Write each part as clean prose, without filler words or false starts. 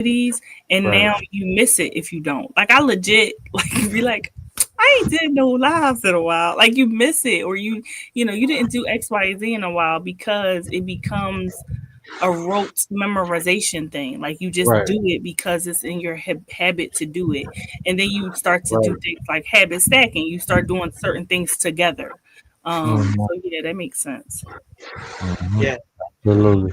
and Right. now you miss it if you don't. Like I legit like be like, I ain't did no lives in a while. Like you miss it, or you didn't do X, Y, Z in a while because it becomes a rote memorization thing. Like you just Right. do it because it's in your habit to do it, and then you start to do Right. things like habit stacking. You start doing certain things together. Mhm. So yeah, that makes sense. Mhm. Yeah. Absolutely.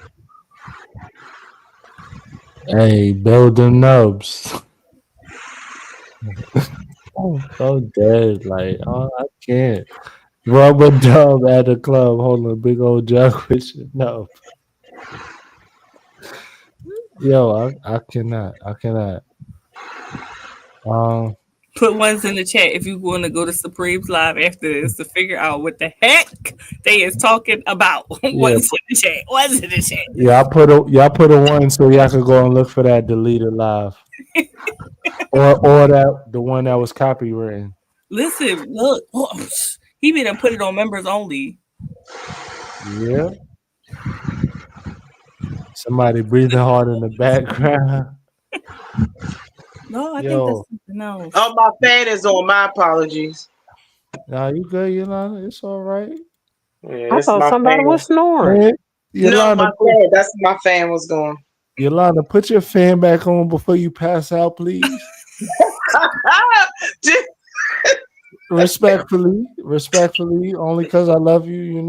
Hey, build them nubs. I'm so dead. Like, oh, I can't. Rubber dub at the club holding a big old jug with your nub. Yo, I cannot. I cannot. Um, Put ones in the chat if you want to go to Supreme's live after this to figure out what the heck they is talking about. yeah, Ones in the chat. Ones in the chat. y'all put a one so y'all could go and look for that deleted live, or that the one that was copywritten. Listen, look. He made them put it on members only. Yeah, somebody breathing hard in the background. No, I think that's Yo, something else. Oh, my fan is on. My apologies. nah, you good, Yolanda? It's all right. Yeah, I it's thought my somebody fan. was snoring. Man, No, Yolanda, my fan. That's my fan was going. Put your fan back on before you pass out, please. Respectfully, only because I love you,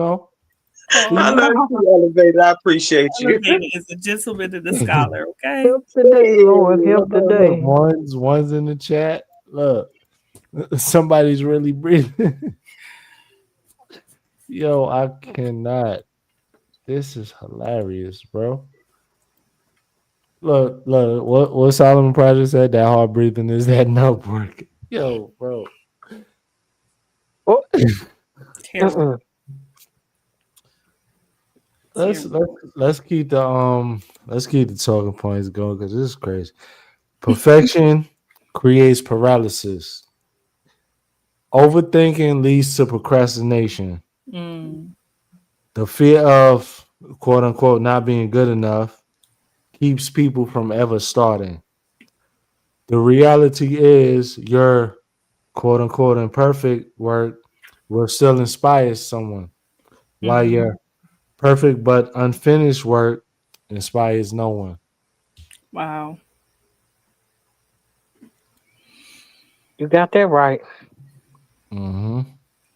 I please. love you, elevator. I appreciate you. Elevator is a gentleman and a scholar, okay? Help today, Lord, help Look, today. one's in the chat. Look, somebody's really breathing. Yo, I cannot. This is hilarious, bro. Look. What Solomon Project said? That hard breathing is that nut work. Yo, bro. Oh, Terrible. Let's Terrible. let's let's keep the talking points going because this is crazy. Perfection creates paralysis. Overthinking leads to procrastination. Mm. The fear of quote unquote not being good enough keeps people from ever starting. The reality is your quote unquote imperfect work will still inspire someone, while Mm-hmm. your perfect but unfinished work inspires no one. Wow. you got that right. Hmm.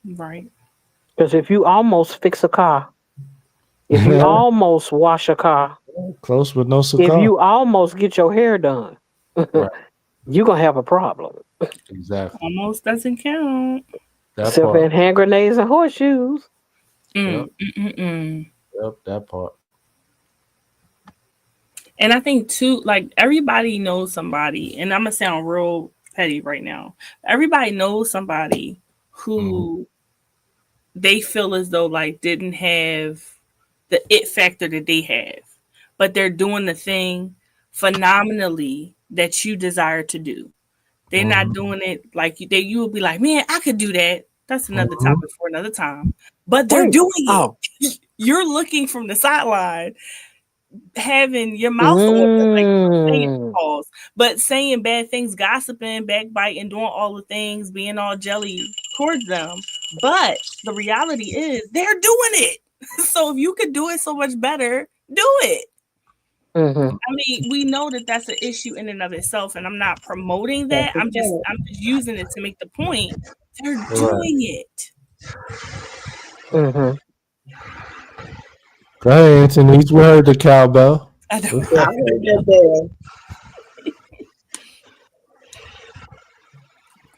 Right. Because if you almost fix a car, if you almost wash a car, Close but no if cigar. you almost get your hair done, Right. you're going to have a problem. Exactly. Almost doesn't count. That Except part. in hand grenades and horseshoes. Yep. Mm. Yep. That part. And I think too, like everybody knows somebody, and I'm gonna sound real petty right now. Everybody knows somebody Hmm. who they feel as though like didn't have the it factor that they have, but they're doing the thing phenomenally that you desire to do. They're not Hmm. doing it like you will be like, man, I could do that. That's another Hmm. topic for another time. But they're Wait. doing it. Oh. You're looking from the sideline, having your mouth open, like saying Mm. calls, but saying bad things, gossiping, backbiting, doing all the things, being all jelly towards them. But the reality is they're doing it. So if you could do it so much better, do it. Mm-hmm. I mean, we know that that's an issue in and of itself, and I'm not promoting That's that. the I'm just using it to make the point. They're Right. doing it. Mm-hmm. Go ahead, Anthony. We heard the cowbell. I don't. What's I up? heard that there.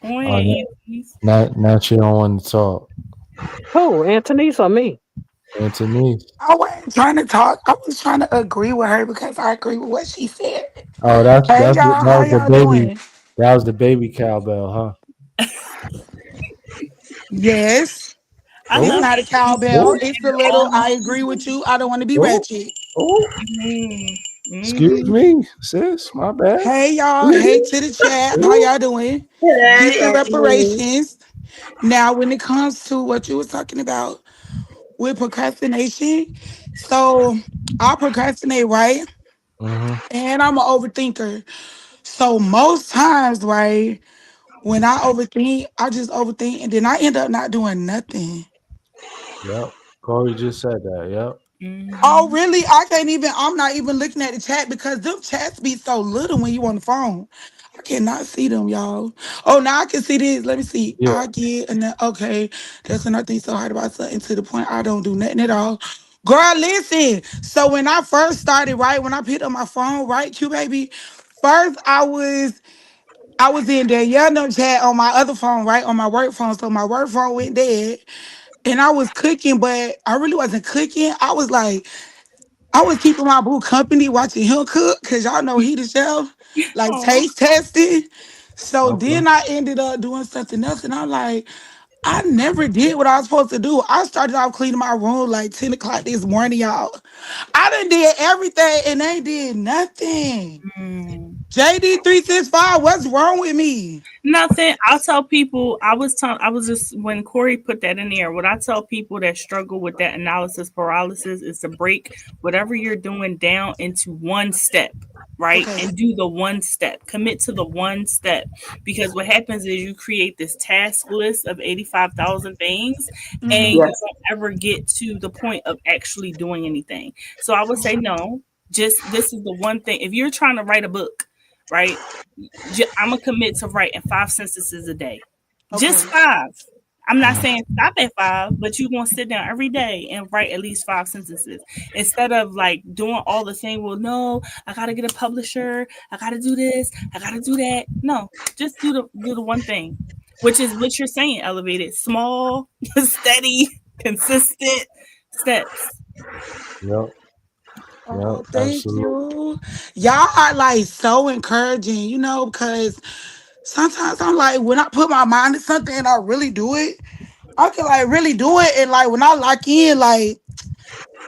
Go Oh, ahead, no. Anthony's. Now she don't want to talk. Who? Anthony's or me? Anthony. I wasn't trying to talk. I was trying to agree with her because I agree with what she said. Oh, that's Hey that's y'all, that how was the y'all baby. doing? That was the baby cowbell, huh? Yes, I it's love Oh, not a Anthony's. cowbell. oh, It's And a they're all little. I agree individual. with you. I don't want to be oh, ratchet. oh. Mm, Excuse mm-hmm. me, sis. My bad. Hey y'all, hey to the chat. How Oh, y'all doing? Hey, Getting Anthony. reparations. Now, when it comes to what you was talking about with procrastination, so I procrastinate, right? Mhm. and I'm an overthinker. So most times, right, when I overthink, I just overthink, and then I end up not doing nothing. Yep. Corey just said that. Yep. Oh, Mhm. really? I can't even. I'm not even looking at the chat because them chats be so little when you on the phone. I cannot see them, y'all. Oh, now I can see this. Let me see. Yeah. I get and okay. That's another thing so hard about something to the point I don't do nothing at all. Girl, listen. So when I first started, right, when I picked up my phone, right, Q baby, first I was in there yelling chat on my other phone, right, on my work phone. So my work phone went dead, and I was cooking, but I really wasn't cooking. I was keeping my boo company watching him cook because y'all know he the chef, like Oh. taste testing. So Okay. then I ended up doing something else, and I'm like, I never did what I was supposed to do. I started off cleaning my room like 10 o'clock this morning, y'all. I done did everything and they did nothing. Mm. JD365, what's wrong with me? Nothing. I'll tell people. I was just when Corey put that in there. What I tell people that struggle with that analysis paralysis is to break whatever you're doing down into one step, right? Okay. And do the one step. Commit to the one step, because what happens is you create this task list of 85,000 things, and Mm-hmm. you Yes. don't ever get to the point of actually doing anything. So I would say no. Just this is the one thing. If you're trying to write a book, right? I'm gonna commit to writing 5 sentences a day, just Okay. 5. I'm not saying stop at 5, but you're gonna sit down every day and write at least 5 sentences instead of like doing all the thing. Well, no, I gotta get a publisher. I gotta do this. I gotta do that. No, just do the one thing, which is what you're saying. Elevated, small, steady, consistent steps. Yep. Yep. Oh, thank Absolutely. you. Y'all are like so encouraging, because sometimes I'm like, when I put my mind to something and I really do it, I can like really do it. And like when I lock in, like,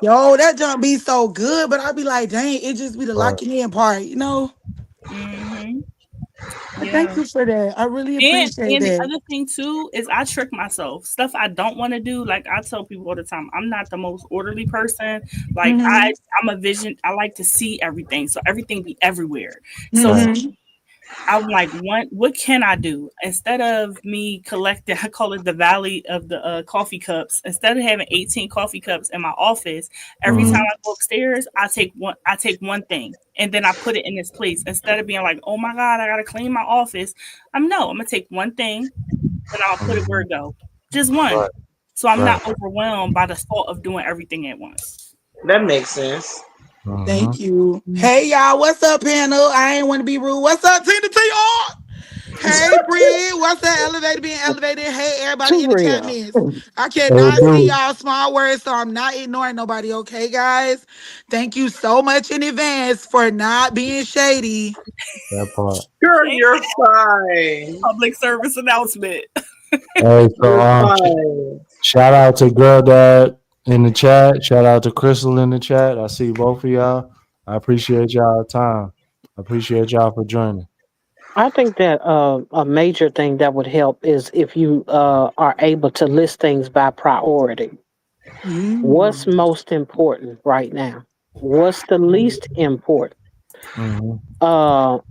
yo, that jump be so good, but I be like, dang, it just be the Right. locking in part. Hmm. But thank Yeah. you for that. I really And appreciate and the that. other thing too is I trick myself. Stuff I don't want to do. Like I tell people all the time, I'm not the most orderly person. Like Mm-hmm. I'm a vision. I like to see everything, so everything be everywhere. So for Right. Mm-hmm. I'm like, what can I do instead of me collecting? I call it the valley of the coffee cups. Instead of having 18 coffee cups in my office, every time Mhm. Mm-hmm. I go upstairs, I take one. I take one thing, and then I put it in its place. Instead of being like, oh my god, I gotta clean my office. I'm gonna take one thing, and I'll put it where Mhm. it go. Just one, Right. so I'm Right. not overwhelmed by the thought of doing everything at once. That makes sense. Thank Mhm. you. Hey, y'all, what's up, panel? I ain't want to be rude. What's up, Tina T? Hey, Bree, what's that? Elevator being elevated. Hey, everybody Too in the chat real. miss. I Hey, cannot see dude. y'all small words, so I'm not ignoring nobody, okay, guys? Thank you so much in advance for not being shady. That part. Girl, Hey, you're fine. public service announcement. Hey, so You're fine. shout out to Girl Dad in the chat. Shout out to Crystal in the chat. I see both of y'all. I appreciate y'all time. I appreciate y'all for joining. I think that a major thing that would help is if you are able to list things by priority. What's Mm. most important right now? What's the least important? Mhm.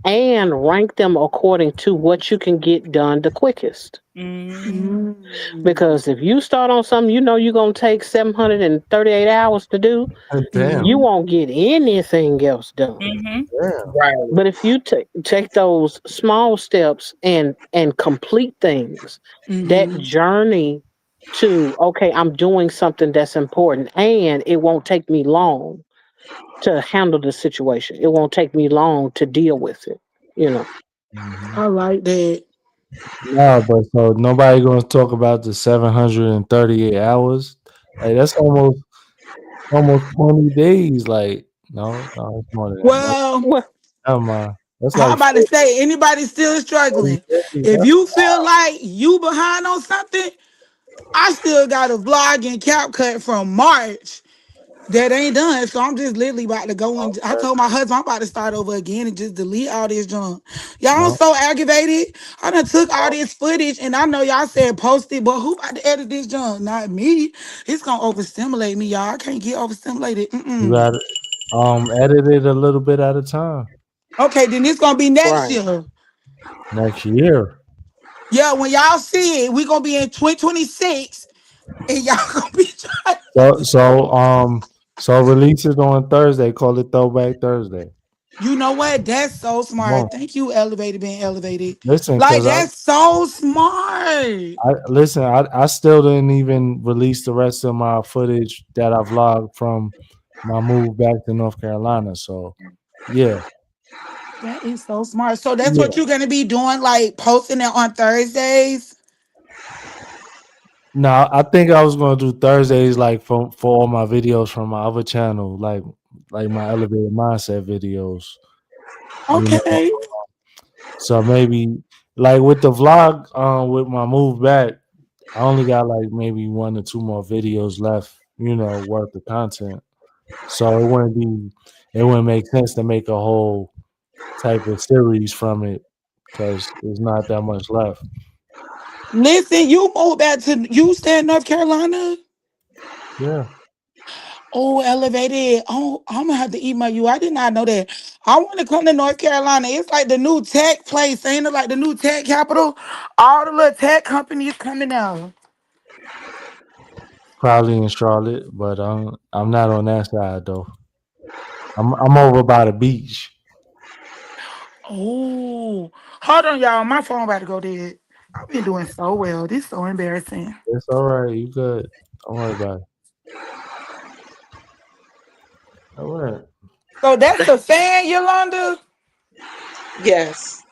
And rank them according to what you can get done the quickest. Mm-hmm. Mm. Because if you start on something you know you're going to take 738 hours to do, Damn. you Mm-hmm. won't get anything else done. Mm-hmm. Damn. Right. But if you take those small steps and complete things, that Mm-hmm. journey to okay, I'm doing something that's important, and it won't take me long to handle the situation. It won't take me long to deal with it. You know. Mhm. I like that. No, but so nobody gonna talk about the 738 hours. Like that's almost 20 days. Like no, it's more than that. Well, Well, Never mind. That's how like about to say anybody still 40 struggling? days. If That's you feel like you behind on something, I still got a vlog and cap cut from March that ain't done. So I'm just literally about to go and I okay. told my husband I'm about to start over again and just delete all this junk. Y'all I'm No, so aggravated. I done took all this footage and I know y'all said post it, but who about to edit this junk? Not me. It's gonna overstimulate me, y'all. I can't get overstimulated. you Mm-mm. got it. edit it a little bit at a time. Okay, then it's gonna be next Right. year. Next year. Yeah, when y'all see it, we gonna be in 2026, and y'all gonna be trying. So release it on Thursday. Call it Throwback Thursday. You know what? That's so Come on. smart. Thank you, Elevated, being elevated. Listen, Like because that's so smart. I still didn't even release the rest of my footage that I vlogged from my move back to North Carolina. So yeah. That is so smart. So that's Yeah. what you're gonna be doing, like posting it on Thursdays. No, I think I was gonna do Thursdays like for all my videos from my other channel, like my elevated mindset videos. You know, Okay. so maybe like with the vlog, with my move back, I only got like maybe 1 or 2 more videos left. Worth of content. So it wouldn't make sense to make a whole type of series from it because there's not that much left. Listen, you moved back to you stay in North Carolina. Yeah. Oh, elevated. Oh, I'm gonna have to email you. I did not know that. I want to come to North Carolina. It's like the new tech place, ain't it? Like the new tech capital. All the little tech companies coming out. Probably in Charlotte, but I'm not on that side though. I'm over by the beach. Oh, hold on, y'all. My phone about to go dead. I've been doing so well. This is so embarrassing. It's all right. You good? Don't worry about it. All right. So that's the fan, Yolanda. Yes.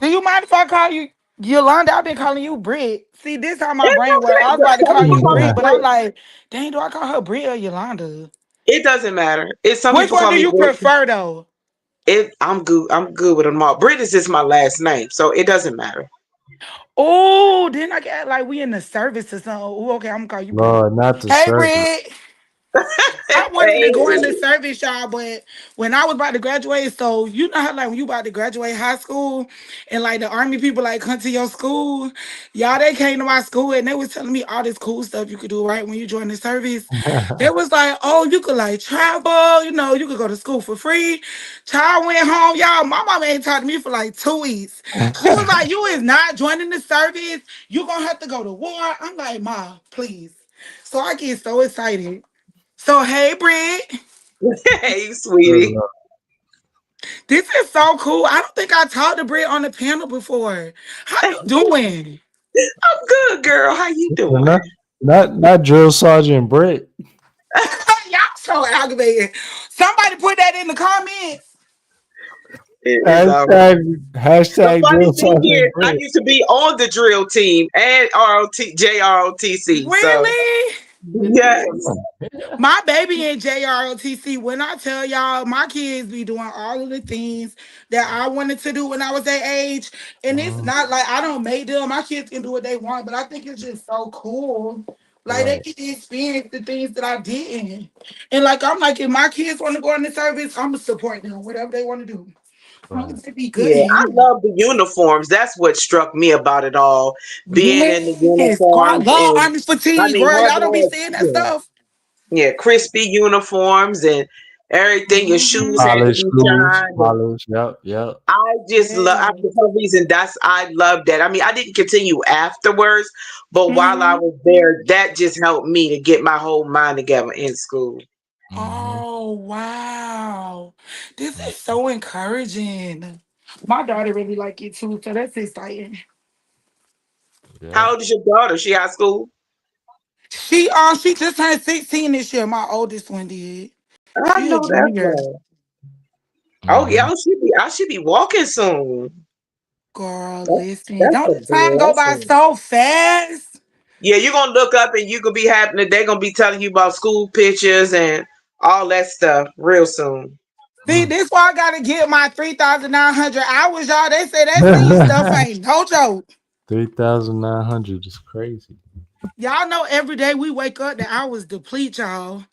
Do you mind if I call you Yolanda? I've been calling you Britt. See, this how my It's brain works. okay. I was about to Some call people you call me Britt, but I'm Brit. like, dang, do I call her Britt or Yolanda? It doesn't matter. It's some Which people one call do me you Brit. prefer though? I'm good. I'm good with them all. Brit is just my last name, so it doesn't matter. Oh, then I get like we in the service or something. Oh, okay, I'm gonna call you Britt. Lord, not the Hey, service. Britt. I wanted to Hey. go into service, y'all, but when I was about to graduate, so you know how like when you about to graduate high school and like the army people like come to your school, y'all they came to my school and they was telling me all this cool stuff you could do right when you join the service. They was like, oh, you could like travel, you could go to school for free. Child went home, y'all. My mama ain't talked to me for like 2 weeks. She was like, you is not joining the service. You gonna have to go to war. I'm like, Ma, please. So I get so excited. So hey, Britt, Hey, sweetie. this is so cool. I don't think I talked to Britt on the panel before. How you doing? I'm good, girl. How you doing? not, not drill sergeant Britt. Y'all so aggravated. Somebody put that in the comments. It's all right. The Hashtag funny drill thing is, sergeant I Britt. used to be on the drill team and JROTC. So Really? yes, My baby in JROTC. When I tell y'all, my kids be doing all of the things that I wanted to do when I was their age. And it's Mhm. not like I don't make them. My kids can do what they want, but I think it's just so cool. Like they Right, get to experience the things that I didn't. And like I'm like, if my kids want to go in the service, I'm gonna support them, whatever they want to do. As long right. as they be good yeah, I and love the uniforms. That's what struck me about it all. Being in the yes. Girl, I uniforms love and Army fatigue, girl. Y'all having don't be all seeing that yeah, stuff. yeah, crispy uniforms and everything. Your shoes Mhm. had to Polish be shoes, shined. And polish. Yep, yep. I just love. Yes. For some reason, I love that. I mean, I didn't continue afterwards, but while I Mhm. was there, that just helped me to get my whole mind together in school. Hmm. Oh, wow. This is so encouraging. My daughter really like it too, so that's exciting. Yeah. How old is your daughter? She out of school? She just turned 16 this year. My oldest one did. I She a know that's junior. right. Oh yeah, Hmm. I should be walking soon. Girl, That's, listen. that's Don't a the time go by blessing. so fast? Yeah, you're gonna look up and you could be happening. They're gonna be telling you about school pictures and all that stuff real soon. See, this why I gotta get my 3,900 hours, y'all. They say that seed stuff ain't no joke. 3,900 is crazy. Y'all know every day we wake up, the hours deplete, y'all.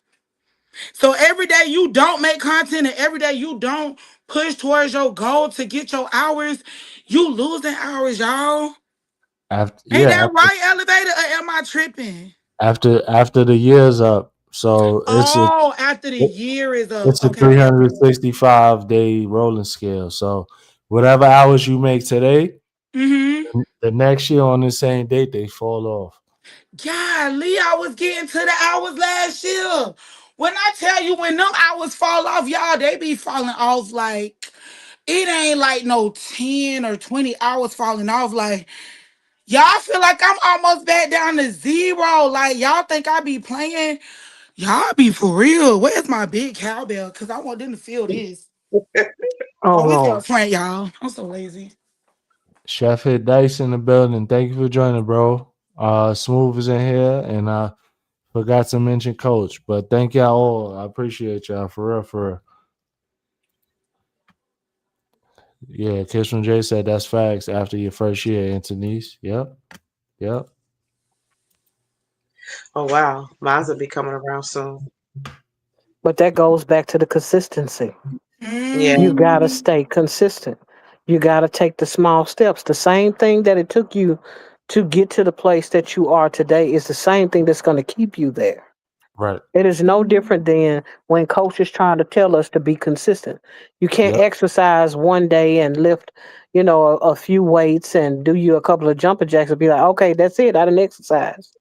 So every day you don't make content and every day you don't push towards your goal to get your hours, you losing hours, y'all. After Ain't yeah, that right, elevator? Or am I tripping? after the year's up, So Oh, after the year is up. it's a Okay, okay, okay. 365-day rolling scale. So whatever hours you make today, Mm-hmm. the next year on the same date they fall off. Golly, I was getting to the hours last year. When I tell you, when them hours fall off, y'all, they be falling off like it ain't like no 10 or 20 hours falling off. Like, y'all feel like I'm almost back down to zero. Like, y'all think I be playing? Y'all be for real. Where's my big cowbell? Because I want them to feel this. Oh Oh, it's Lord. up front, y'all. I'm so lazy. Chef Hit Dice in the building. Thank you for joining, bro. Smooth is in here, and I forgot to mention Coach, but thank y'all all. I appreciate y'all for real. For real. Yeah, Kiss from Jay said that's facts after your first year, Anthony's. Yep, yep. Oh wow, mine will be coming around soon. But that goes back to the consistency. Yeah, You gotta Mm, stay consistent. You gotta take the small steps. The same thing that it took you to get to the place that you are today is the same thing that's gonna keep you there. Right. It is no different than when coach is trying to tell us to be consistent. You can't Yep. exercise one day and lift, a few weights and do you a couple of jumping jacks and be like, okay, that's it. I didn't exercise.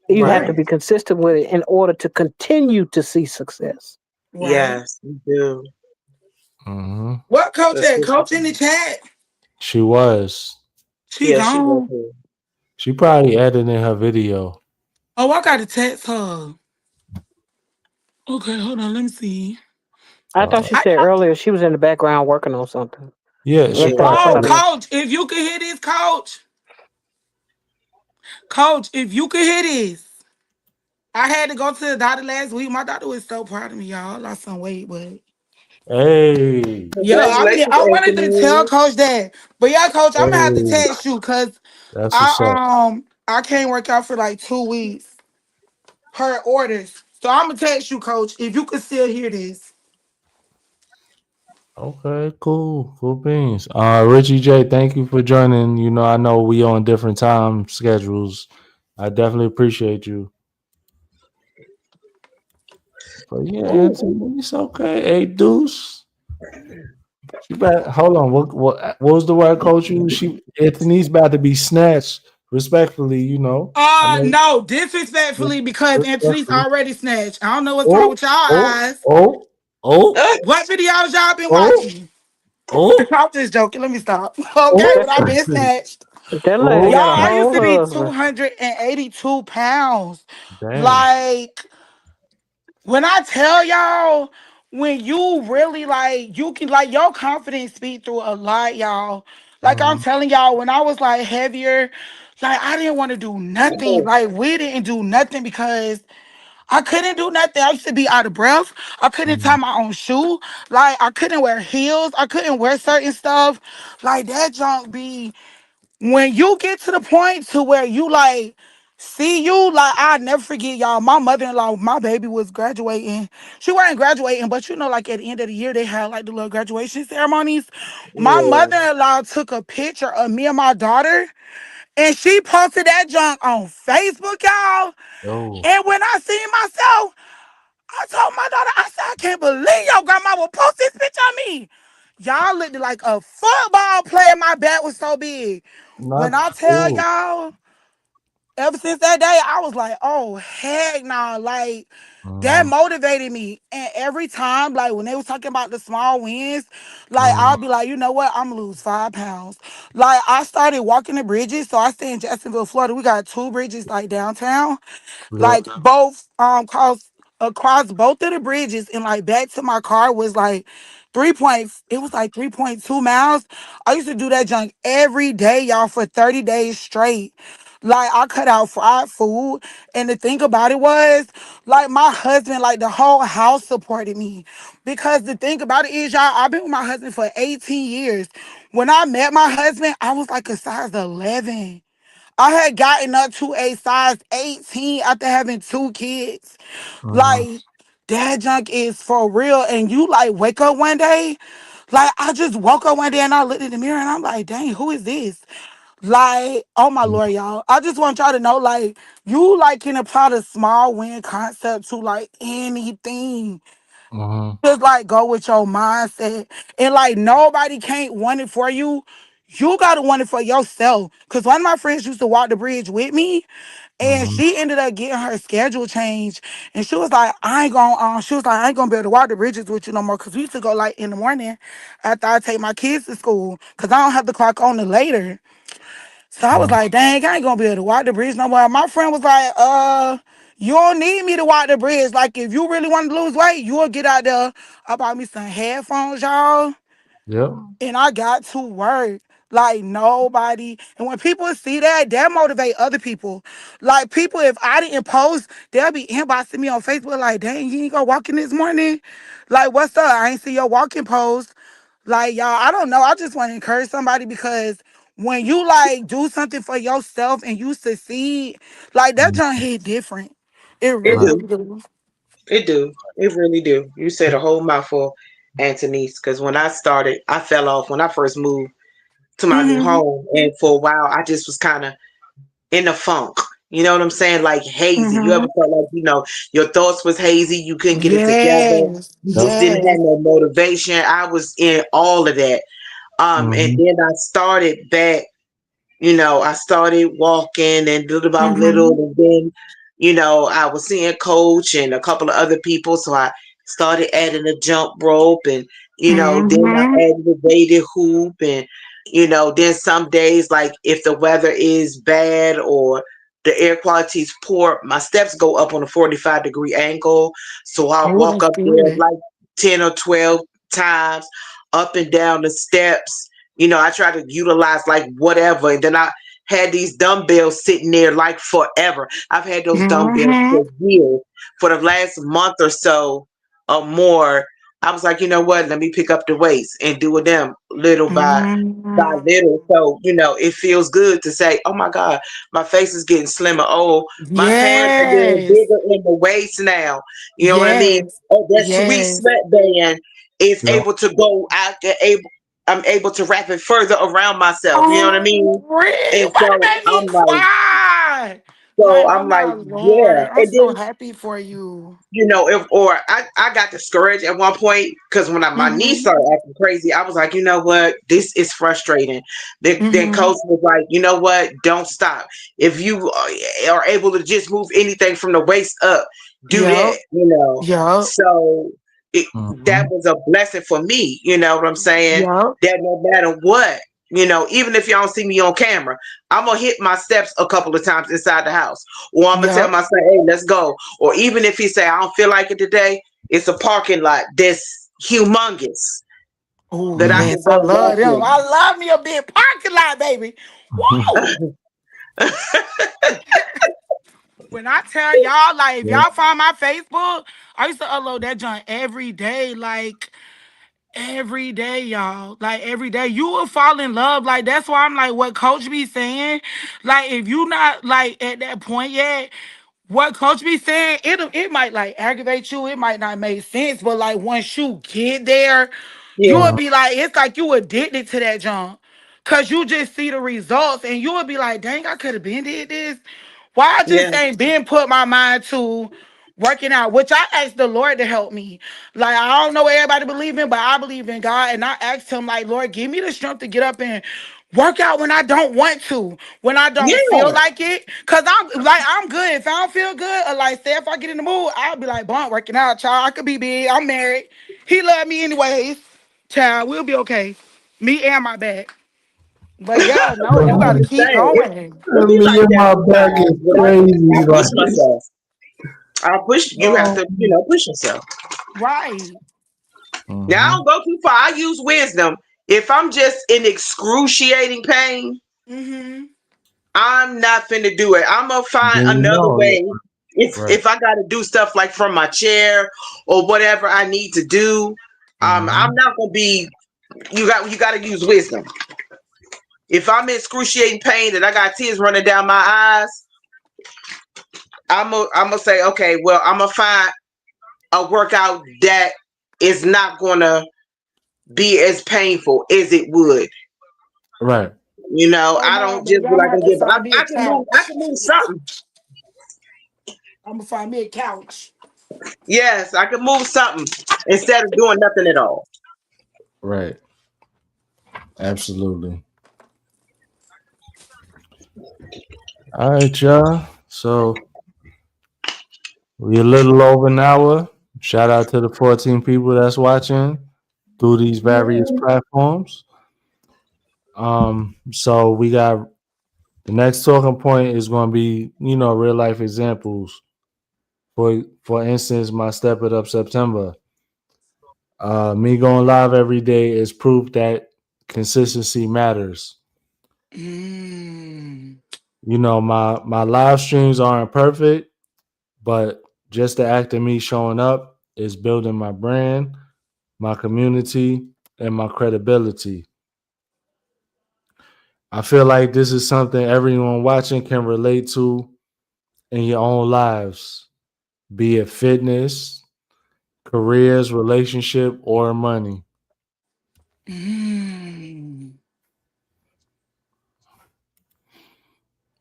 You have right. to right, be consistent with it in order to continue to see success. right. Yes, you do. Hmm. What coach That's at? good. Coach in the chat. She was. She Yeah, she was gone. here. She probably edited her video. Oh, I got to text her. Okay, hold on. Let me see. I thought Uh, she said earlier she was in the background working on something. yeah, she Left out probably Oh, somebody edited. else. coach, if you could hear this, coach, if you could hear this. I had to go to the doctor last week. My doctor was so proud of me, y'all. I lost some weight, but Hey, yeah, Congratulations, I wanted to tell Anthony. coach that. But yeah, coach, I'm gonna have to hey, text you because that's what's up. I can't work out for like 2 weeks per orders. So I'm gonna text you, coach, if you could still hear this. Okay, cool beans. Richie J, thank you for joining. I know we on different time schedules. I definitely appreciate you. But yeah, Ooh, Anthony, it's okay. Hey, Deuce. She better hold on. What was the word coach you? She Anthony's about to be snatched. Respectfully, I know No, disrespectfully because Anthony's respectfully. already snatched. I don't know what's wrong Oh, with y'all oh, eyes. oh, oh, What videos y'all been oh, watching? oh, I'm just joking. Let me stop. Okay, oh, but I've been snatched. That lady Y'all, oh. got a I used whole to be husband. 282 pounds. Damn. Like, when I tell y'all, when you really like, you can, like, your confidence speak through a lot, y'all. Like, I'm Mhm. telling y'all, when I was like heavier, like, I didn't want to do nothing. Like, we didn't do nothing because I couldn't do nothing. I used to be out of breath. I couldn't tie Mhm. my own shoe. Like, I couldn't wear heels. I couldn't wear certain stuff. Like, that junk be when you get to the point to where you like see you like I never forget y'all. My mother-in-law, my baby was graduating. She wasn't graduating, but like at the end of the year they had like the little graduation ceremonies. My yeah. mother-in-law took a picture of me and my daughter and she posted that junk on Facebook, y'all. Oh, And when I seen myself, I told my daughter, I said, I can't believe your grandma will post this picture of me. Y'all looked like a football player. My back was so big. When not I tell oh. y'all, ever since that day, I was like, oh, heck no. Like, that Mhm. motivated me. And every time, like, when they was talking about the small wins, like, Mhm. I'll be like, you know what? I'm going to lose 5 pounds. Like, I started walking the bridges. So I stay in Jacksonville, Florida. We got 2 bridges, like, downtown. Yep. Like both across both of the bridges and like back to my car was like it was like 3.2 miles. I used to do that junk every day, y'all, for 30 days straight. Like I cut out fried food. And the thing about it was, like my husband, like the whole house supported me. Because the thing about it is, y'all, I've been with my husband for 18 years. When I met my husband, I was like a size 11. I had gotten up to a size 18 after having 2 kids. Mhm. Like, that junk is for real. And you like wake up one day, like I just woke up one day and I looked in the mirror and I'm like, dang, who is this? Like, oh my Lord, y'all. I just want y'all to know, like, you like can apply the small win concept to like anything. Mhm. Just like go with your mindset. And like nobody can't want it for you. You gotta want it for yourself. Cause one of my friends used to walk the bridge with me and Mhm. she ended up getting her schedule changed. And she was like, I ain't gonna be able to walk the bridges with you no more. Cause we used to go like in the morning after I take my kids to school. Cause I don't have to clock on it later. So I was Mhm. like, dang, I ain't gonna be able to walk the bridge no more. My friend was like, you don't need me to walk the bridge. Like, if you really want to lose weight, you'll get out there. I bought me some headphones, y'all, Yep. and I got to work. Like, nobody. And when people see that, that motivate other people. Like, people, if I didn't post, they'll be inboxing me on Facebook like, dang, you ain't go walking this morning? Like, what's up? I ain't see your walking post. Like, y'all, I don't know. I just want to encourage somebody because when you like do something for yourself and you succeed, like that Mhm. junk hit different. It It Right. really do. do. It do. It really do. You said a whole mouthful, Antonice. Because when I started, I fell off when I first moved to my new Mm-hmm. home, and for a while, I just was kind of in a funk. You know what I'm saying? Like hazy. You ever Mm-hmm. felt like your thoughts was hazy? You couldn't get it together. Yes. You Yep. just didn't have Yes. no motivation. I was in all of that. And Mhm. then I started back. I started walking and little by little, Mm-hmm. and then, I was seeing coach and a couple of other people. So I started adding a jump rope and, then I Mm-hmm. added a weighted hoop and, then some days, like if the weather is bad or the air quality is poor, my steps go up on a 45-degree angle. So I'll Oh, walk that's up there good. like 10 or 12 times up and down the steps. I try to utilize like whatever. And then I had these dumbbells sitting there like forever. I've had those dumbbells Mm-hmm. for years. For the last month or so or more, I was like, you know what? Let me pick up the weights and do with them little by Mm-hmm. little. So, it feels good to say, oh my God, my face is getting slimmer. Oh, my pants are getting Yes. bigger in the waist now. You know what I mean? Yes. Oh, that sweet Yes. sweatband is Yep. able to go out there, I'm able to wrap it further around myself. You know what I mean? Oh, really? And What so made me I'm like, cry? so Like, oh I'm like, my yeah. Lord. I'm And so then, happy for you. if or I got discouraged at one point because when my niece Mm-hmm. started acting crazy, I was like, you know what, this is frustrating. Then Mm-hmm. coach was like, you know what, don't stop. If you are able to just move anything from the waist up, do Yep. that. Yep. So that Mhm. was a blessing for me. You know what I'm saying? Yep. That no matter what. Even if y'all don't see me on camera, I'm gonna hit my steps a couple of times inside the house, or I'm gonna tell Yep. my son, "Hey, let's go." Or even if he say, "I don't feel like it today," it's a parking lot that's humongous Oh, that I Mhm. can yes. I go love walk them. in. I love me a big parking lot, baby. Woo! When I tell y'all, like, if Yep. y'all find my Facebook, I used to upload that junk every day. Like, every day, y'all. Like every day. You will fall in love. Like that's why I'm like what coach be saying. Like if you not like at that point yet, what coach be saying, it might like aggravate you. It might not make sense. But like once you get there, you Yeah, would Uh, be like, it's like you addicted to that junk. Cause you just see the results and you would be like, dang, I could have been did this. Why I just yeah, ain't been put my mind to working out, which I asked the Lord to help me. Like I don't know what everybody believe in, but I believe in God, and I asked Him, like, Lord, give me the strength to get up and work out when I don't want to, when I don't feel yeah, like it. Cause I'm good. If I don't feel good, or like say if I get in the mood, I'll be like, "Blunt working out, child. I could be big. I'm married. He love me anyways, child. We'll be okay. Me and my back." But yeah, no, yeah. you I'm gotta the keep same. going. It be me like and that my back is sometimes, but I crazy. push Like, myself. I push. You have oh. to, push yourself. Right. Now I Mhm. don't go too far. I use wisdom. If I'm just in excruciating pain, Mm-hmm. I'm not finna do it. I'm gonna find Then you another know, way. If right? if I gotta do stuff like from my chair or whatever I need to do, I'm Mhm. not gonna be. You gotta use wisdom. If I'm in excruciating pain and I got tears running down my eyes, I'm gonna say, okay, well, I'm gonna find a workout that is not gonna be as painful as it would. Right. You know, Oh I no, don't just baby, be I'm like, gonna have to find me a I can move. I couch. can move something. I'm gonna find me a couch. Yes, I can move something instead of doing nothing at all. Right. Absolutely. All right, y'all. So we're a little over an hour. Shout out to the 14 people that's watching through these various platforms. So we got the next talking point is going to be, real life examples. For instance, my Step It Up September. Me going live every day is proof that consistency matters. Mm. My live streams aren't perfect, but just the act of me showing up is building my brand, my community, and my credibility. I feel like this is something everyone watching can relate to in your own lives, be it fitness, careers, relationship, or money. Mm.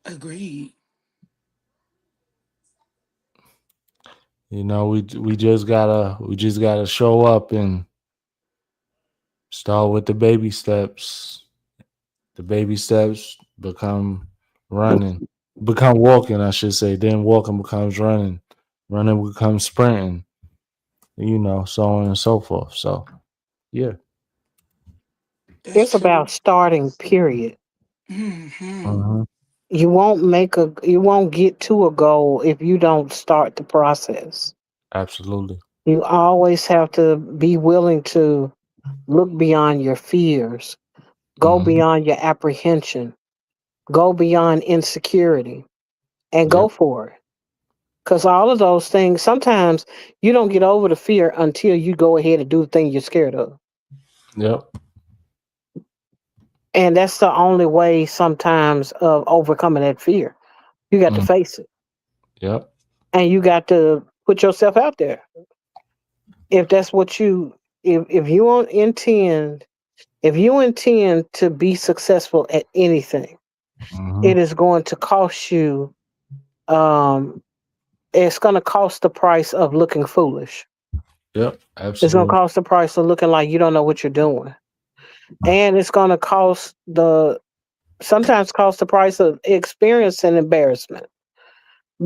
Agreed. We just gotta show up and start with the baby steps. The baby steps become walking, I should say. Then walking becomes running. Running becomes sprinting, so on and so forth. So, yeah. That's It's true. about starting, period. Mm-hmm. Uh-huh. You won't get to a goal if you don't start the process. Absolutely. You always have to be willing to look beyond your fears, go Hmm. beyond your apprehension, go beyond insecurity, and go Yep. for it. Because all of those things, sometimes you don't get over the fear until you go ahead and do the thing you're scared of. Yep. And that's the only way sometimes of overcoming that fear. You got to Mm. face it Yep. and you got to put yourself out there. If that's what you, if you don't intend, if you intend to be successful at anything, Hmm. it is going to cost you, um, it's going to cost the price of looking foolish. Yep. It's going to Absolutely. cost the price of looking like you don't know what you're doing. And it's going to sometimes cost the price of experience and embarrassment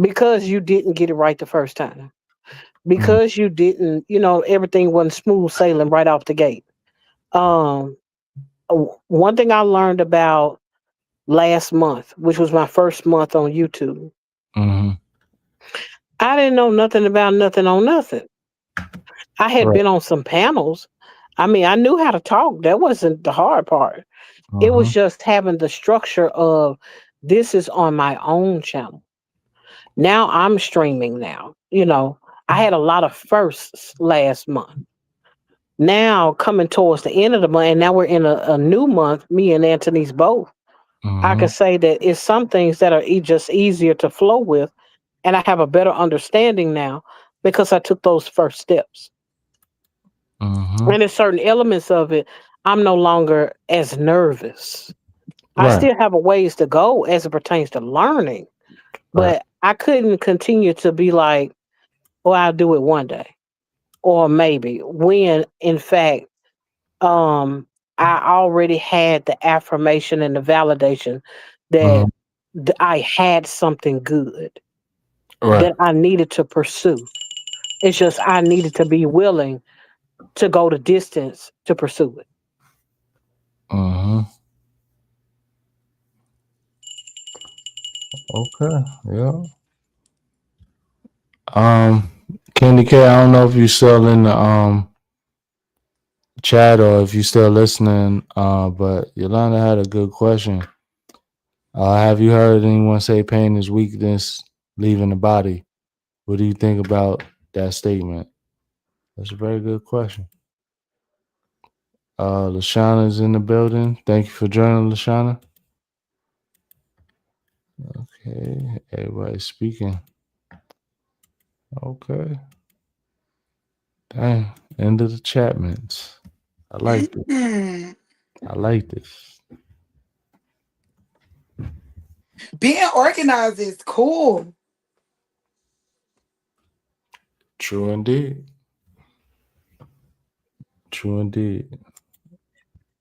because you didn't get it right the first time. Mm. Because you didn't, everything wasn't smooth sailing right off the gate. Um, One thing I learned about last month, which was my first month on YouTube, Hmm. I didn't know nothing about nothing on nothing. I had Right. been on some panels. I mean, I knew how to talk. That wasn't the hard part. It was Uh-huh. just having the structure of this is on my own channel. Now I'm streaming now. I had a lot of firsts last month. Now coming towards the end of the month, and now we're in a new month, me and Anthony's both. I can Hmm. say that it's some things that are just easier to flow with, and I have a better understanding now because I took those first steps. Hmm. And in certain elements of it, I'm no longer as nervous. I Right. still have a ways to go as it pertains to learning, Right. but I couldn't continue to be like, "Well, I'll do it one day," or maybe when, in fact, um, I already had the affirmation and the validation that Mhm. I had something good Right. that I needed to pursue. It's just I needed to be willing to go the distance to pursue it. Hmm. Okay. Yeah. Um, Candy K, I don't know if you're still in the chat or if you're still listening, but Yolanda had a good question. Have you heard anyone say pain is weakness leaving the body? What do you think about that statement? That's a very good question. Lashana's in the building. Thank you for joining, Lashana. Okay, everybody's speaking. Okay. Dang. End of the chatments. I like this. Mm. I like this. being organized is cool. True indeed. True indeed.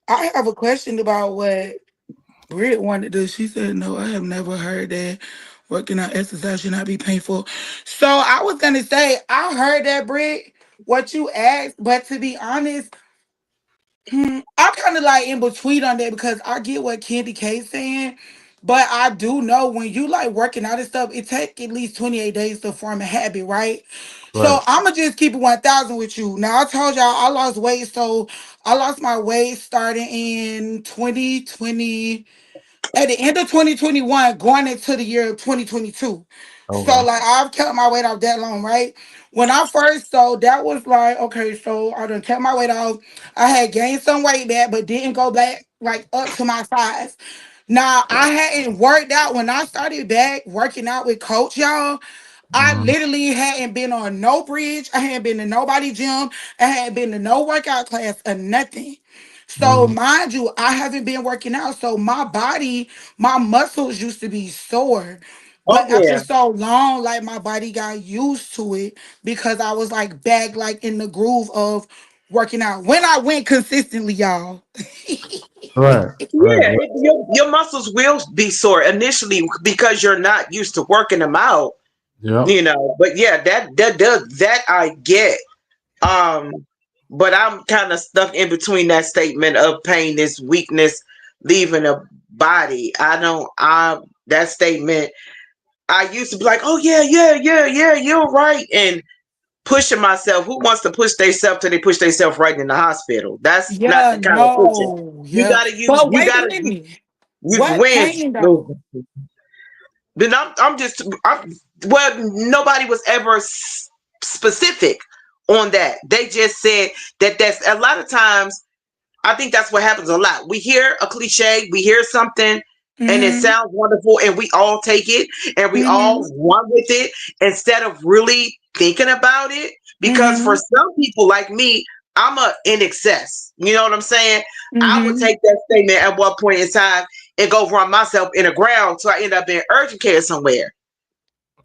I have a question about what Britt wanted to do. She said, no, I have never heard that working out exercise should not be painful. So I was gonna say, I heard that, Britt, what you asked, but to be honest, I'm kind of like in between on that because I get what Candy K's saying, but I do know when you like working out and stuff, it take at least 28 days to form a habit, right? So Right. I'ma just keep it 1,000 with you. Now I told y'all I lost weight, so I lost my weight starting in 2020 at the end of 2021, going into the year of 2022. So Okay. like I've kept my weight off that long, right? When I first sold, that was like, okay, so I done kept my weight off. I had gained some weight back, but didn't go back like up to my size. Now I hadn't worked out when I started back working out with coach, y'all. I Mhm. literally hadn't been on no bridge. I hadn't been to nobody gym. I hadn't been to no workout class or nothing. So Mhm. mind you, I haven't been working out. So my body, my muscles used to be sore. Oh But after yeah. so long, like my body got used to it because I was like back like in the groove of working out. When I went consistently, y'all. Right. Right. Yeah, your muscles will be sore initially because you're not used to working them out, Yep. you know. But yeah, that I get. Um, but I'm kind of stuck in between that statement of pain is weakness leaving a body. I don't. I that statement. I used to be like, oh yeah, yeah, yeah, yeah, you're right, and pushing myself. Who wants to push themselves till they push themselves right in the hospital? That's not Yeah, the kind of pushing. no. You Yeah. gotta use. But You wait a gotta minute. use What wins. pain though? Then well, nobody was ever specific on that. They just said that's a lot of times. I think that's what happens a lot. We hear a cliche, we hear something, and it Mm-hmm. sounds wonderful, and we all take it and we all Mm-hmm. run with it instead of really thinking about it. Because for Mm-hmm. some people like me, I'm a in excess. You know what I'm saying? I would Mm-hmm. take that statement at one point in time and go run myself in the ground, so I end up in urgent care somewhere.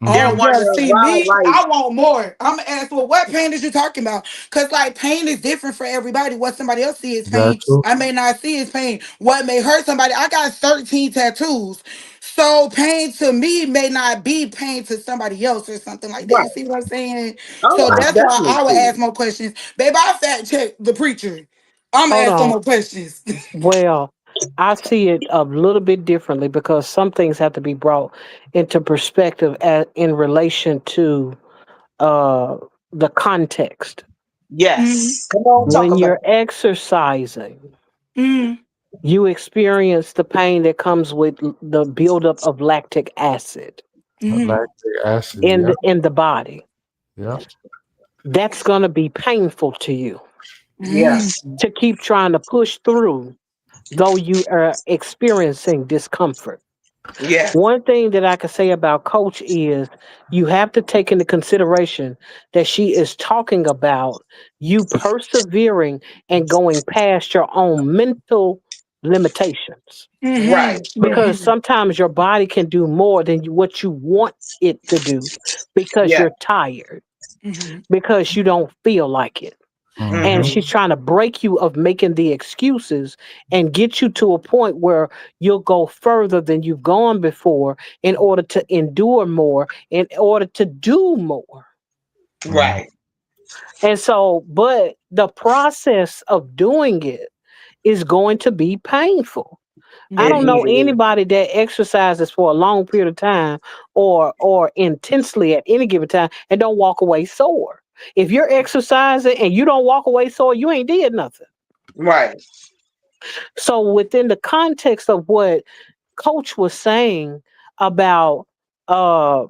They're Oh Mhm. yeah, wondering see why, me, like, I want more. I'm gonna ask, well, what pain is you talking about? Cause like pain is different for everybody. What somebody else sees as That pain, too. I may not see as pain. What may hurt somebody, I got 13 tattoos. So pain to me may not be pain to somebody else or something like that. You right? see what I'm saying? Oh, So I that's why definitely I would see. ask more questions. Babe, I fact check the preacher. I'm gonna Hold ask some on. more questions. Well, I see it a little bit differently because some things have to be brought into perspective in relation to uh, the context. Mm, Yes, come on, talk When about you're exercising, mm, you experience the pain that comes with the buildup of lactic acid mm, Lactic acid. Yep. in the body. Yep. That's going to be painful to you mm, yes, to keep trying to push through, though you are experiencing discomfort. yes, One thing that I can say about Coach is you have to take into consideration that she is talking about you persevering and going past your own mental limitations. right, Because mm, sometimes your body can do more than what you want it to do because yeah, you're tired, mm, because you don't feel like it. And Mhm. mm-hmm. she's trying to break you of making the excuses and get you to a point where you'll go further than you've gone before in order to endure more, in order to do more. Mhm. Right, And so, but the process of doing it is going to be painful. I it don't know mm. is. anybody that exercises for a long period of time or intensely at any given time and don't walk away sore. If you're exercising and you don't walk away sore, you ain't did nothing. Right, So within the context of what Coach was saying about uh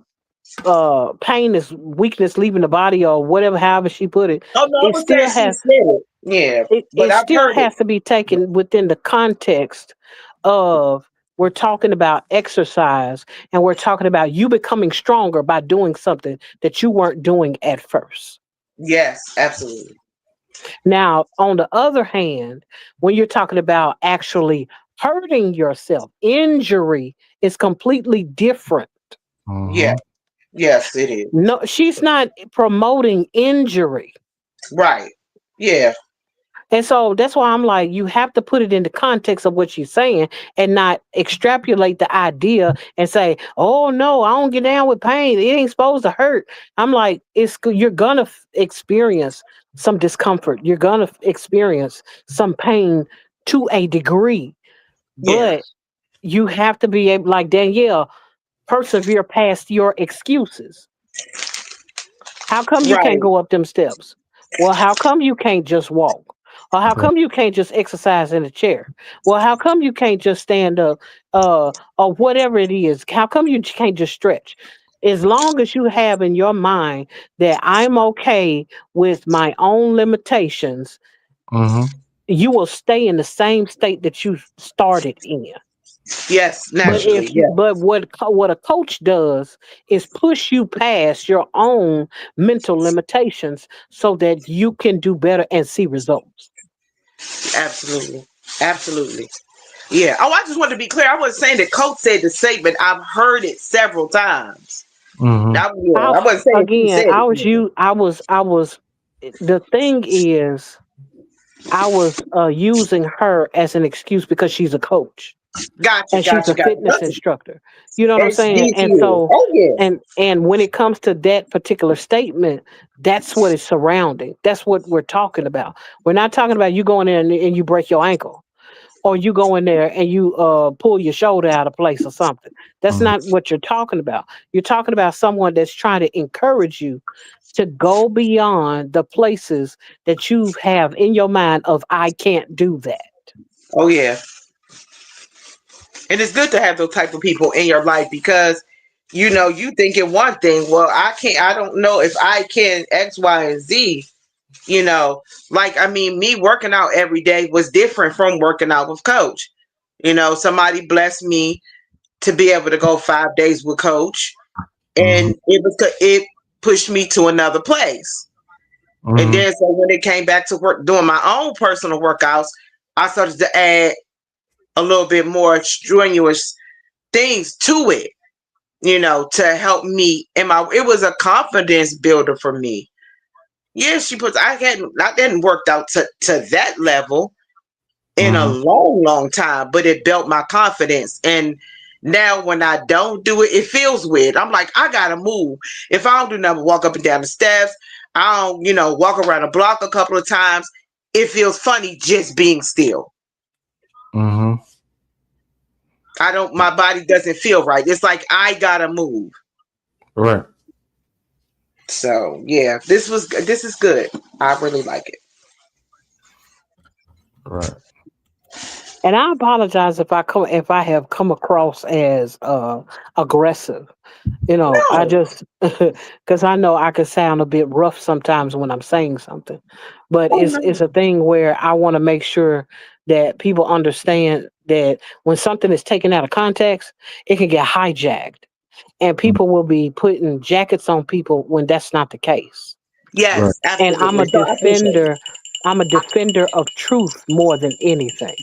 pain is weakness leaving the body or whatever, however she put it, oh no, I it would say still she has said it, yeah, but it I've still heard it. has to be taken within the context of we're talking about exercise and we're talking about you becoming stronger by doing something that you weren't doing at first. Yes, absolutely. Now, on the other hand, when you're talking about actually Hurting yourself, injury is completely different. Yeah. Mhm. Yes, it is. No, she's not promoting injury. Right. Yeah. And so that's why I'm like, you have to put it in the context of what she's saying and not extrapolate the idea and say, oh no, I don't get down with pain. It ain't supposed to hurt. I'm like, you're gonna experience some discomfort. You're gonna experience some pain to a degree, Yeah. but you have to be able, like Danielle, persevere past your excuses. How come you can't Right. go up them steps? Well, how come you can't just walk? Or how Right. come you can't just exercise in a chair? Well, how come you can't just stand up? Or whatever it is. How come you can't just stretch? As long as you have in your mind that I'm okay with my own limitations, Mhm. you will stay in the same state that you started in. Yes, But naturally. if you, Yeah. but what a coach does is push you past your own mental limitations so that you can do better and see results. Absolutely. Absolutely. Yeah. Oh, I just wanted to be clear. I wasn't saying that Coach said the statement. I've heard it several times. Mhm. I wasn't saying she Again, said it. Yeah. I was. The thing is, I was using her as an excuse because she's a coach Gotcha, and she's gotcha, a gotcha. fitness instructor. You know what I'm It's saying? DC And is. so, Oh yeah. and when it comes to that particular statement, that's what is surrounding. That's what we're talking about. We're not talking about you going in and you break your ankle, or you go in there and you pull your shoulder out of place or something. That's Mhm. not what you're talking about. You're talking about someone that's trying to encourage you to go beyond the places that you have in your mind of I can't do that. Oh yeah. And it's good to have those type of people in your life because you thinking one thing. Well, I don't know if I can X, Y, and Z. Like I mean, me working out every day was different from working out with Coach. Somebody blessed me to be able to go 5 days with Coach, Mhm. and it pushed me to another place. And Mhm. then so when it came back to work doing my own personal workouts, I started to add a little bit more strenuous things to it, to help me. It was a confidence builder for me. Yes, I hadn't worked out to that level in a Mhm. long, long time, but it built my confidence. And now when I don't do it, it feels weird. I'm like, I gotta move. If I don't do nothing, walk up and down the steps, I don't, walk around the block a couple of times. It feels funny just being still. Mhm. My body doesn't feel right. It's like I gotta move. Right. So yeah, this is good. I really like it. Right. And I apologize if I have come across as aggressive. I No, just because I know I could sound a bit rough sometimes when I'm saying something, but oh it's no, a thing where I want to make sure that people understand that when something is taken out of context, it can get hijacked, and Mhm. people will be putting jackets on people when that's not the case. Right. yes, And absolutely. So I appreciate it, I'm a defender of truth more than anything.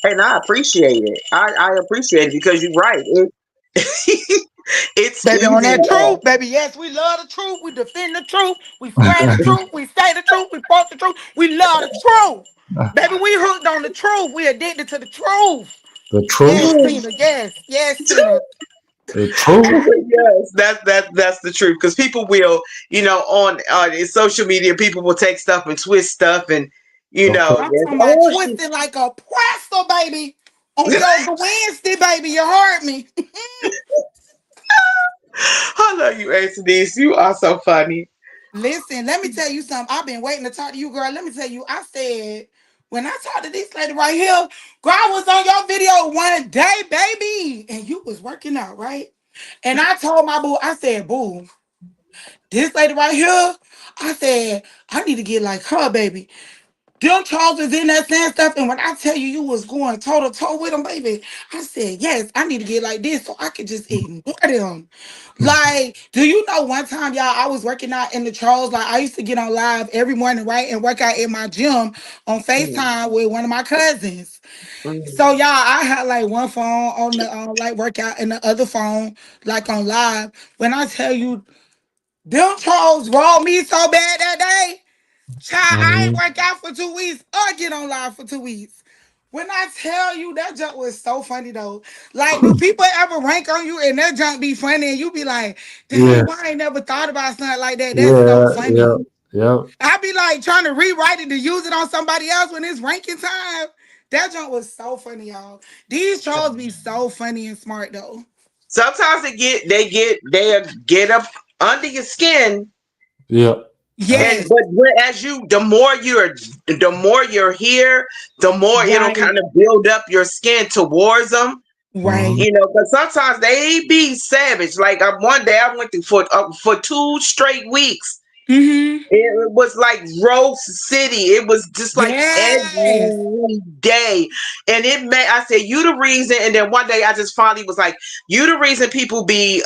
and I appreciate it. I appreciate it because you're right. It's Baby, on easy. that truth, baby. Yes, we love the truth. We defend the truth. We spread the truth. We say the truth. We quote the truth. We love the truth. Baby, we hooked on the truth. We addicted to the truth. The Yes, truth. Tina. Yes. Yes, Tina. The truth. Yes, that's the truth. Because people will, on in social media, people will take stuff and twist stuff, and Okay. I'm yes, talking about oh, she, twisted like a pretzel, baby. On Yoga Wednesday, baby. You heard me. I love you, Denise. You are so funny. Listen, let me tell you something. I've been waiting to talk to you, girl. Let me tell you, I said, when I talked to this lady right here, girl, I was on your video one day, baby. And you was working out, right? And I told my boo, I said, boo, this lady right here, I said, I need to get like her, baby. Them Charles is in there saying stuff, and when I tell you you was going toe to toe with them, baby, I said yes. I need to get like this so I could just ignore them. Like, do you know one time, y'all, I was working out in the Charles. Like, I used to get on live every morning, right, and work out in my gym on Mm, FaceTime with one of my cousins. mm. So y'all, I had like one phone on the like workout and the other phone like on live. When I tell you, them Charles rolled me so bad that day. Child, I ain't Mhm. work out for 2 weeks or get on live for 2 weeks. When I tell you that junk was so funny though, like do people ever rank on you and that junk be funny and you be like, dang, why Yes. I ain't never thought about something like that? That's so Yeah. funny. Yep. Yep. I be like trying to rewrite it to use it on somebody else when it's ranking time. That junk was so funny, y'all. These trolls be so funny and smart though. Sometimes they get up under your skin, Yep. and Yes, but as you, the more you're here, the more it'll right, kind of build up your skin towards them. Mhm. right. But sometimes they be savage. Like one day I went through for 2 straight weeks. Mm-hmm. It was like Rose City. It was just like Yes. every day. And it made, I said, you the reason. And then one day I just finally was like, you the reason people be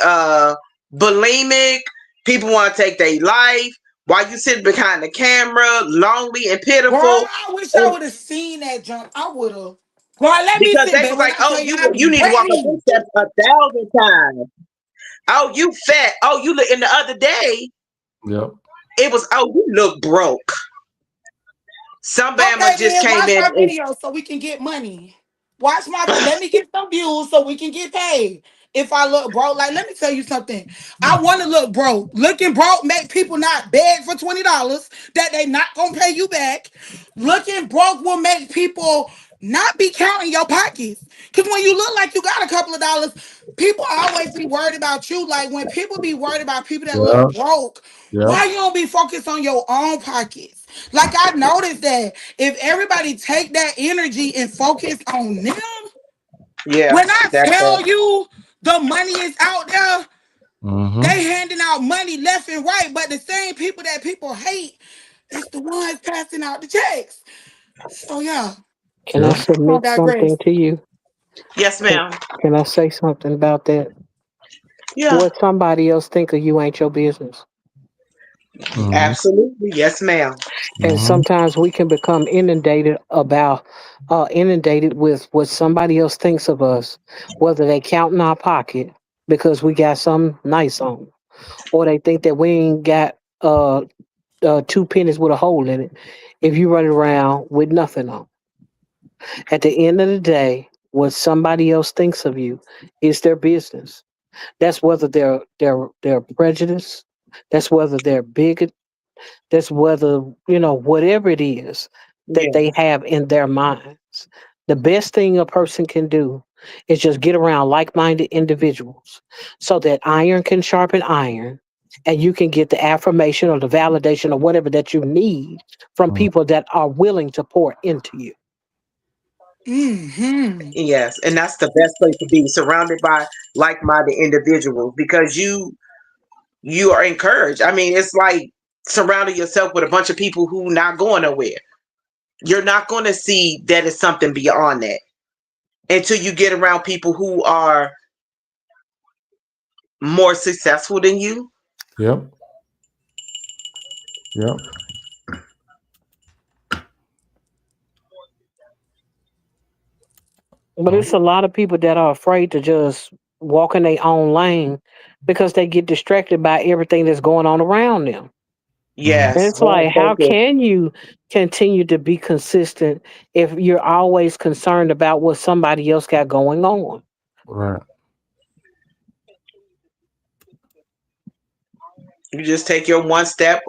bulimic, people want to take their life, while you sit behind the camera, lonely and Girl, pitiful. I wish I And would have seen that jump. I would have. Girl, let me because sit they back. was When like, I oh, tell you, you I you be need to walk up ready. these steps 1,000 times. Oh, you fat. Oh, you look. And the other day, Yep. it was, oh, you look broke. Some Bama Okay, just then came watch in my and video so we can get money. Watch my. Let me get some views so we can get paid. If I look broke, like let me tell you something. I want to look broke. Looking broke make people not beg for $20 that they not gonna pay you back. Looking broke will make people not be counting your pockets. Cause when you look like you got a couple of dollars, people always be worried about you. Like when people be worried about people that look Yep. broke, Yep. why you don't be focused on your own pockets? Like I noticed that if everybody take that energy and focus on them, yeah, when I that's tell it. you the money is out there, Mhm. they handing out money left and right, but the same people that people hate is the ones passing out the checks. So yeah, Can I Yep. I submit digress. something to you? Yes, Can, ma'am. can I say something about that? Yeah, What somebody else think of you ain't your business. Mhm. absolutely. Yes, ma'am. And Mhm. sometimes we can become inundated with what somebody else thinks of us, whether they count in our pocket because we got something nice on, or they think that we ain't got two pennies with a hole in it. If you run around with nothing on, at the end of the day, what somebody else thinks of you is their business. That's whether they're prejudiced. That's whether they're bigot. That's whether, whatever it is that Yeah, they have in their minds. The best thing a person can do is just get around like minded individuals so that iron can sharpen iron and you can get the affirmation or the validation or whatever that you need from Mhm. people that are willing to pour into you. Mm-hmm. yes, and that's the best place to be, surrounded by like-minded individuals, because you are encouraged. I mean, it's like surrounding yourself with a bunch of people who not going nowhere. You're not going to see that it's something beyond that until you get around people who are more successful than you. Yep. Yep. But it's a lot of people that are afraid to just walk in their own lane because they get distracted by everything that's going on around them. Mhm. And Yes, it's very like, how focused. can you continue to be consistent if you're always concerned about what somebody else got going on? Right. You just take your one step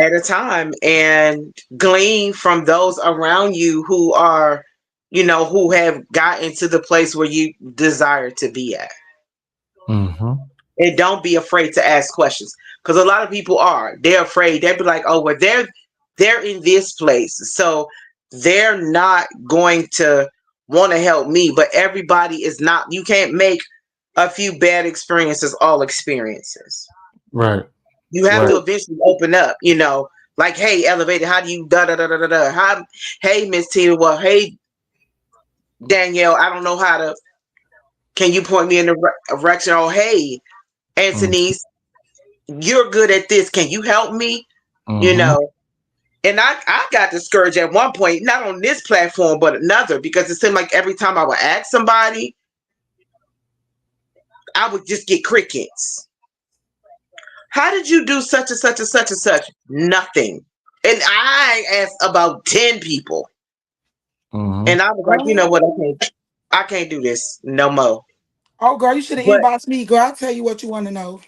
at a time and glean from those around you who are, who have gotten to the place where you desire to be at. Mhm. And don't be afraid to ask questions, because a lot of people are. They're afraid. They'll be like, oh, well, they're in this place, so they're not going to want to help me. But everybody is not. You can't make a few bad experiences all experiences. Right. You have Right. to eventually open up, Like, hey, elevated, how do you da da da da da da? How, hey, Miss Tina, well, hey, Danielle, I don't know how to. Can you point me in the direction? Oh, hey, Anthony, you're good at this. Can you help me? You Mm-hmm. know, and I got discouraged at one point, not on this platform, but another, because it seemed like every time I would ask somebody, I would just get crickets. How did you do such and such and such and such? Nothing. And I asked about 10 people. Mm-hmm. And I was like, you know what? I can't do this no more. Oh, girl, you should have But inboxed me, girl. I'll tell you what you want to know.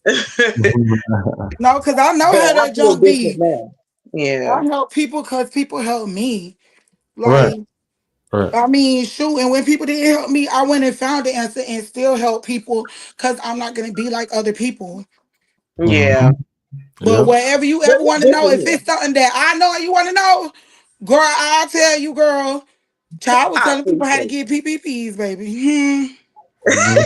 Mm-hmm. No, because I know but how I that feel junk different be. now. Yeah. I help people because people help me. Right. Like, Right. I mean, shoot, and when people didn't help me, I went and found the answer and still help people because I'm not going to be like other people. Mm-hmm. Yeah. But Yep. whatever you But ever it's want to know, different if here. it's something that I know you want to know, girl, I'll tell you, girl. Child, I was I telling people how to appreciate get PPPs, baby. Mm-hmm.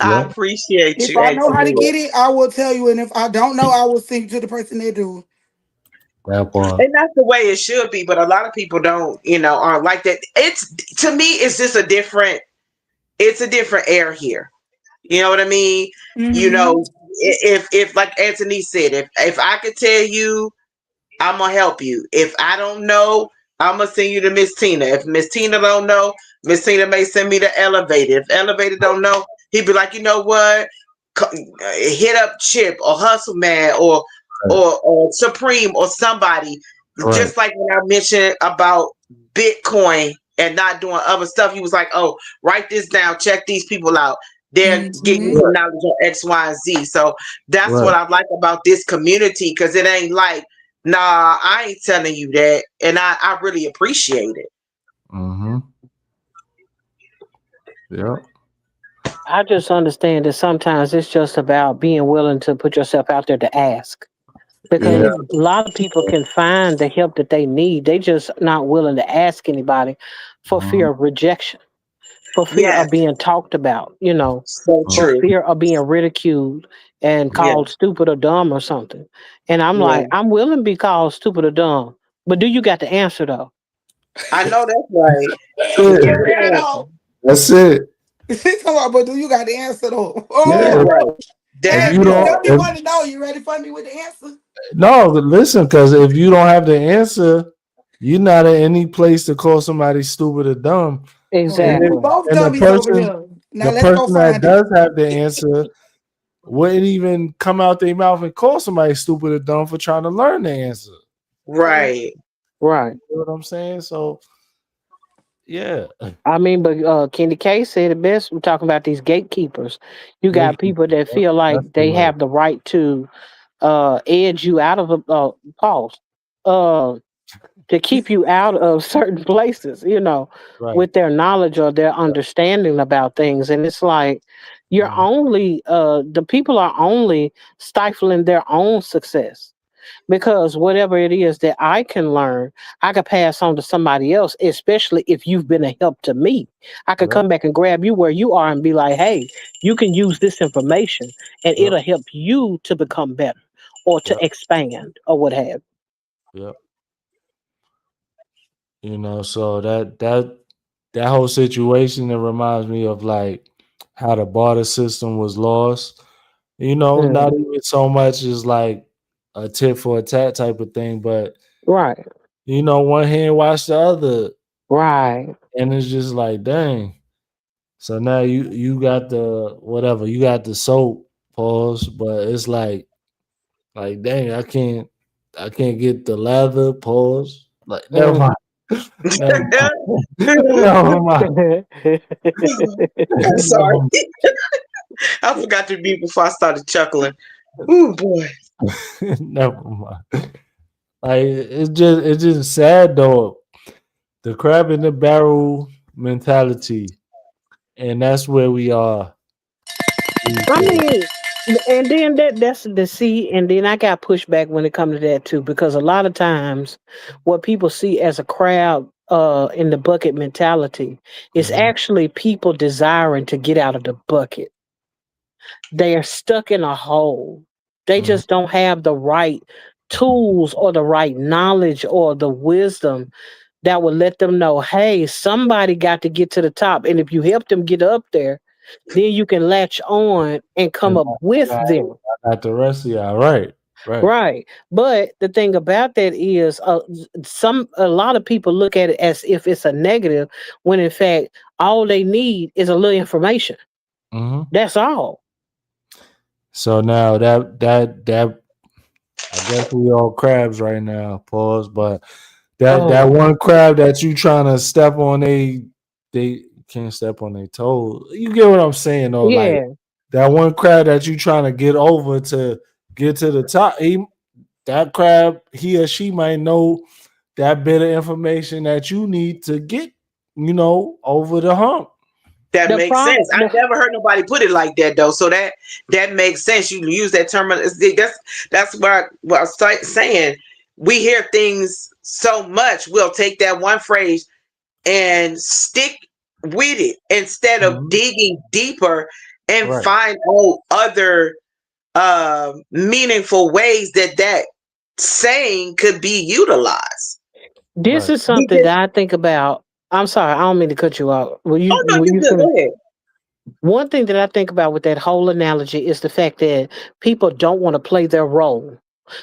I Yep. appreciate If you, I know how to Antonia. get it, I will tell you. And if I don't know, I will send to the person that do. That part. And that's the way it should be, but a lot of people don't, aren't like that. It's, to me, it's just it's a different air here. You know what I mean? You Mm-hmm. know, if like Anthony said, if I could tell you, I'm gonna help you. If I don't know, I'm gonna send you to Miss Tina. If Miss Tina don't know, Miss Tina may send me to Elevator. If Elevator don't know, he'd be like, you know what? Hit up Chip or Hustle Man Right. or Supreme or somebody. Right. Just like when I mentioned about Bitcoin and not doing other stuff, he was like, "Oh, write this down. Check these people out. They're getting Mm-hmm. you some Right. knowledge on X, Y, and Z." So that's what Right. I like about this community, because it ain't like, nah, I ain't telling you that, and I really appreciate it. Mm-hmm. Yep. I just understand that sometimes it's just about being willing to put yourself out there to ask. Yeah. Because a lot of people can find the help that they need. They just not willing to ask anybody for Mm-hmm. fear of rejection, for fear Yes, of being talked about, so for true. fear of being ridiculed and Yeah, called stupid or dumb or something. And I'm yeah. like, I'm willing to be called stupid or dumb. But do you got the answer though? I know that's right. That's You it. give For me real the though. That's it. Come on, but do you got the answer though? Yeah. answer. Oh, Right. If That you Anthony, don't, part. tell me if what to know. You ready for me with the answer? no, listen, because if you don't have the answer, you're not in any place to call somebody stupid or dumb. Okay, And we then, Exactly. both and the dummies over person, here. Now the let's go person that find it. does have the answer wouldn't even come out their mouth and call somebody stupid or dumb for trying to learn the answer. Okay. Right. Right. You know what I'm saying? So yeah. I mean, but Kenny K said it best. We're talking about these gatekeepers. You got Gatekeeper. people that Yep, feel that's like the they word. have the right to edge you out of a pause, uh, to keep you out of certain places, Right. with their knowledge or their understanding about things. And it's like you're Mhm. only the people are only stifling their own success, because whatever it is that I can learn, I could pass on to somebody else, especially if you've been a help to me. I could Yep. come back and grab you where you are and be like, hey, you can use this information and Yep. it'll help you to become better or to Yep. expand or what have. Yep. So that whole situation, it reminds me of like how the barter system was lost. Not Mhm. even so much as like a tit for a tat type of thing, but Right, one hand wash the other, right. and it's just like, dang. So now you got the whatever, you got the soap, pause, but it's like dang, I can't get the leather, pause. Like never Mm. mind. Never mind. Never mind. I'm sorry. Never I forgot to mute before I started chuckling. Oh boy. never mind. Like it's just sad though. The crab in the barrel mentality. And that's where we are these I days. mean, and then that's the see, and then I got pushback when it comes to that too, because a lot of times what people see as a crowd in the bucket mentality is Mhm. actually people desiring to get out of the bucket. They are stuck in a hole. They Mhm. just don't have the right tools or the right knowledge or the wisdom that would let them know, hey, somebody got to get to the top. And if you help them get up there, then you can latch on and come And up with I them. got the rest of y'all right. Right. Right. But the thing about that is a lot of people look at it as if it's a negative when in fact all they need is a little information. Hmm. That's all. So now that I guess we all crabs right now. Pause. But that Oh, one crab that you trying to step on, they can't step on their toes. You get what I'm saying though? Like yeah. that one crab that you trying to get over to get to the top. That crab, he or she might know that bit of information that you need to get, over the hump. That The makes problem sense. I never heard nobody put it like that though. So that makes sense. You use that term. That's what I was saying. We hear things so much. We'll take that one phrase and stick with it instead of Mhm. digging deeper and Right. find all other meaningful ways that saying could be utilized. this Right. is We something just, that I think about. I'm sorry, I don't mean to cut you out. oh no, Will you you good. finish? Go ahead. One thing that I think about with that whole analogy is the fact that people don't want to play their role.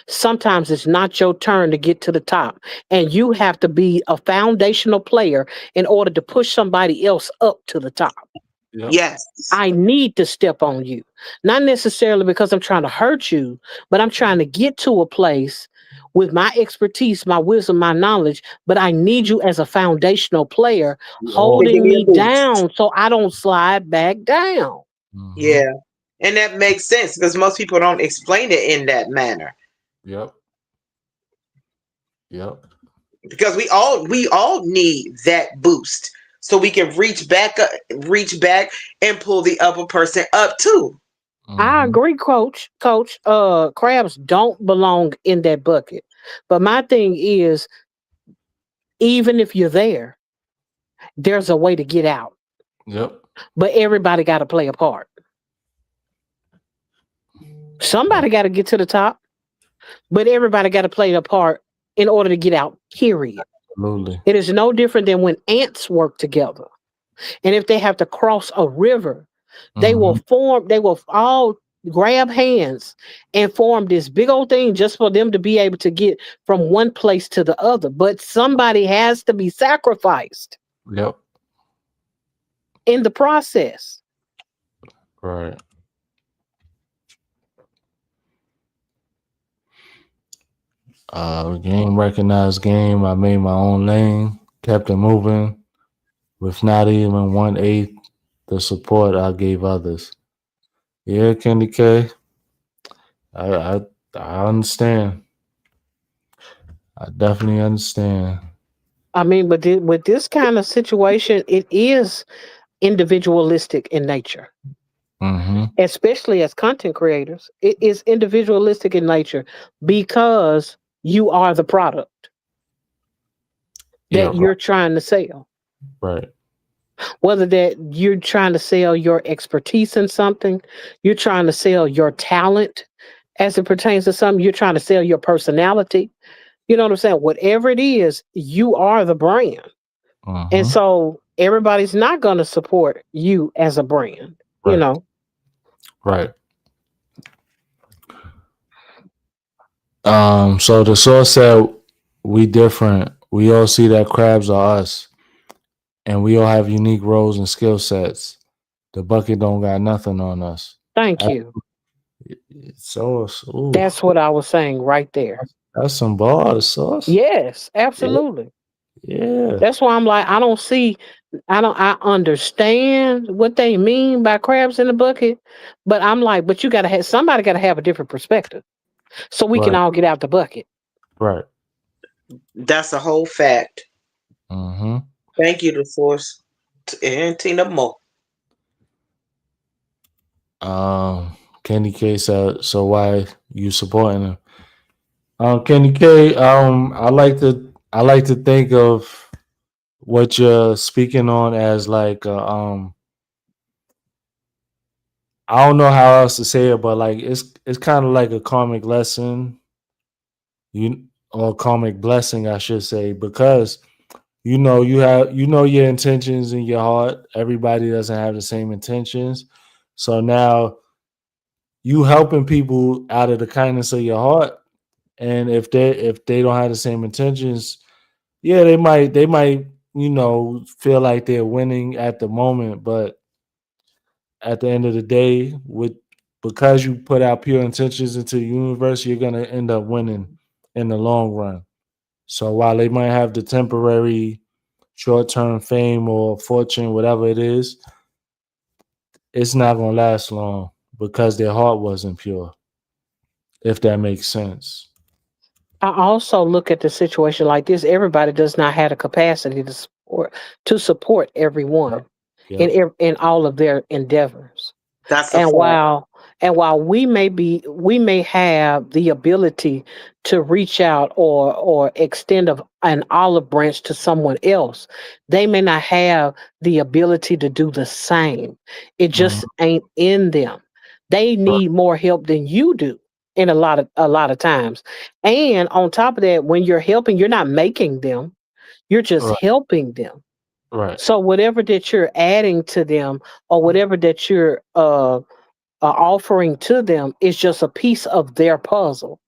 Sometimes it's not your turn to get to the top, and you have to be a foundational player in order to push somebody else up to the top. Yep. Yes. I need to step on you, not necessarily because I'm trying to hurt you, but I'm trying to get to a place with my expertise, my wisdom, my knowledge. But I need you as a foundational player To Oh. give holding me a me boost. down so I don't slide back down. Hmm. Yeah. And that makes sense because most people don't explain it in that manner. Yep. Yep. Because we all need that boost so we can reach back and pull the other person up too. I Hmm. agree, coach. Coach, crabs don't belong in that bucket. But my thing is, even if you're there, there's a way to get out. Yep. But everybody got to play a part. Right. Somebody got to get to the top, but everybody got to play a part in order to get out, period. Absolutely. It is no different than when ants work together. And if they have to cross a river, Hmm. they will all grab hands and form this big old thing just for them to be able to get from one place to the other. But somebody has to be sacrificed Yep. in the process. Right. Game recognized game. I made my own lane, kept it moving with not even 1/8 the support I gave others. Yeah, Candy K. I I, I understand. I definitely understand. I mean, but with this kind of situation, it is individualistic in nature, Mm-hmm. especially as content creators. It is individualistic in nature because you are the product Yeah. that you're trying to sell. Right. Whether that you're trying to sell your expertise in something, you're trying to sell your talent as it pertains to something, you're trying to sell your personality. You know what I'm saying? Whatever it is, you are the brand. And Mm-hmm. so everybody's not going to support you as a brand, you Right. know. Right. So the source said we different. We all see that crabs are us, and we all have unique roles and skill sets. The bucket don't got nothing on us. Thank That's you. sauce. Ooh, That's what I was saying right there. that's some bars, sauce. Yes, Yeah. absolutely. Yeah. That's why I'm like, I understand what they mean by crabs in the bucket, but I'm like, but you gotta have somebody gotta have a different perspective so we can Right. all get out the bucket. Right. That's a whole fact. Mm-hmm. Thank you, the source, and Tina Mo. Candy K said, so why you supporting him? Candy K, I like to think of what you're speaking on as like I don't know how else to say it, but like it's kind of like a karmic lesson or karmic blessing, I should say, because you know your intentions in your heart. Everybody doesn't have the same intentions. So now you helping people out of the kindness of your heart. And if they don't have the same intentions, yeah, they might, feel like they're winning at the moment, but at the end of the day, because you put out pure intentions into the universe, you're gonna end up winning in the long run. So while they might have the temporary short term fame or fortune, whatever it is, it's not gonna last long because their heart wasn't pure, if that makes sense. I also look at the situation like this. Everybody does not have the capacity to support everyone in Yep. in all of their endeavors. That's a And fact. while we may have the ability to reach out or extend an olive branch to someone else, they may not have the ability to do the same. It Mhm. just ain't in them. They need more help than you do in a lot of times. And on top of that, when you're helping, you're not making them, you're just Right. helping them. Right. So whatever that you're adding to them or whatever that you're offering to them is just a piece of their puzzle.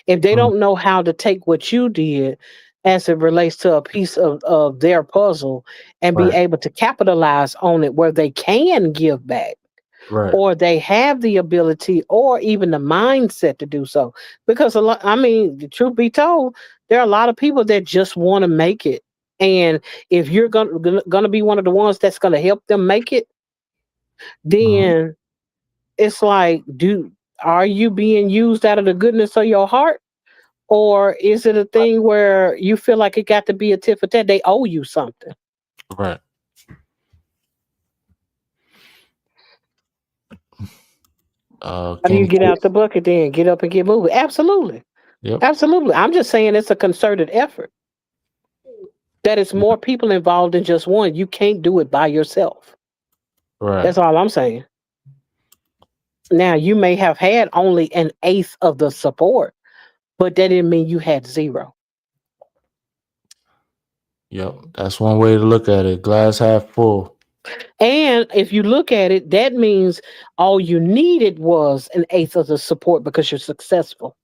If they Mm. don't know how to take what you did as it relates to a piece of their puzzle and be Right. able to capitalize on it where they can give back Right. or they have the ability or even the mindset to do so. Because the truth be told, there are a lot of people that just want to make it. And if you're gonna be one of the ones that's gonna help them make it, Mhm. then it's like, are you being used out of the goodness of your heart? Or is it a thing where you feel like it got to be a tit for tat? They owe you something. Right. How do you Candy. get out the bucket then? Get up and get moving. Absolutely. Yep. Absolutely. I'm just saying it's a concerted effort. That it's more people involved than just one. You can't do it by yourself. Right. That's all I'm saying. Now you may have had only an eighth of the support, but that didn't mean you had zero. Yep. That's one way to look at it. Glass half full. And if you look at it, that means all you needed was an eighth of the support because you're successful.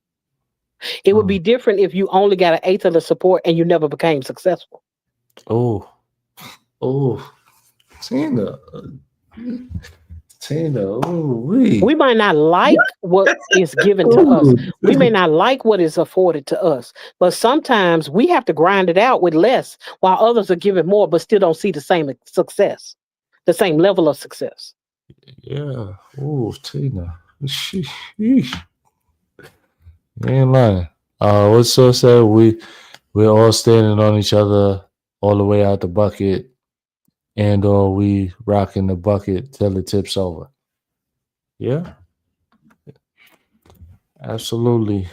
It would be Mm. different if you only got an eighth of the support and you never became successful. Oh. Oh. Tina. Tina. Oh, We might not like what is given to us. Ooh. We may not like what is afforded to us, but sometimes we have to grind it out with less while others are given more, but still don't see the same success, the same level of success. Yeah. Oh, Tina. Sheesh. You ain't lying. What's so sad? We're all standing on each other all the way out the bucket, and or we rocking the bucket till it tips over. Yeah, absolutely.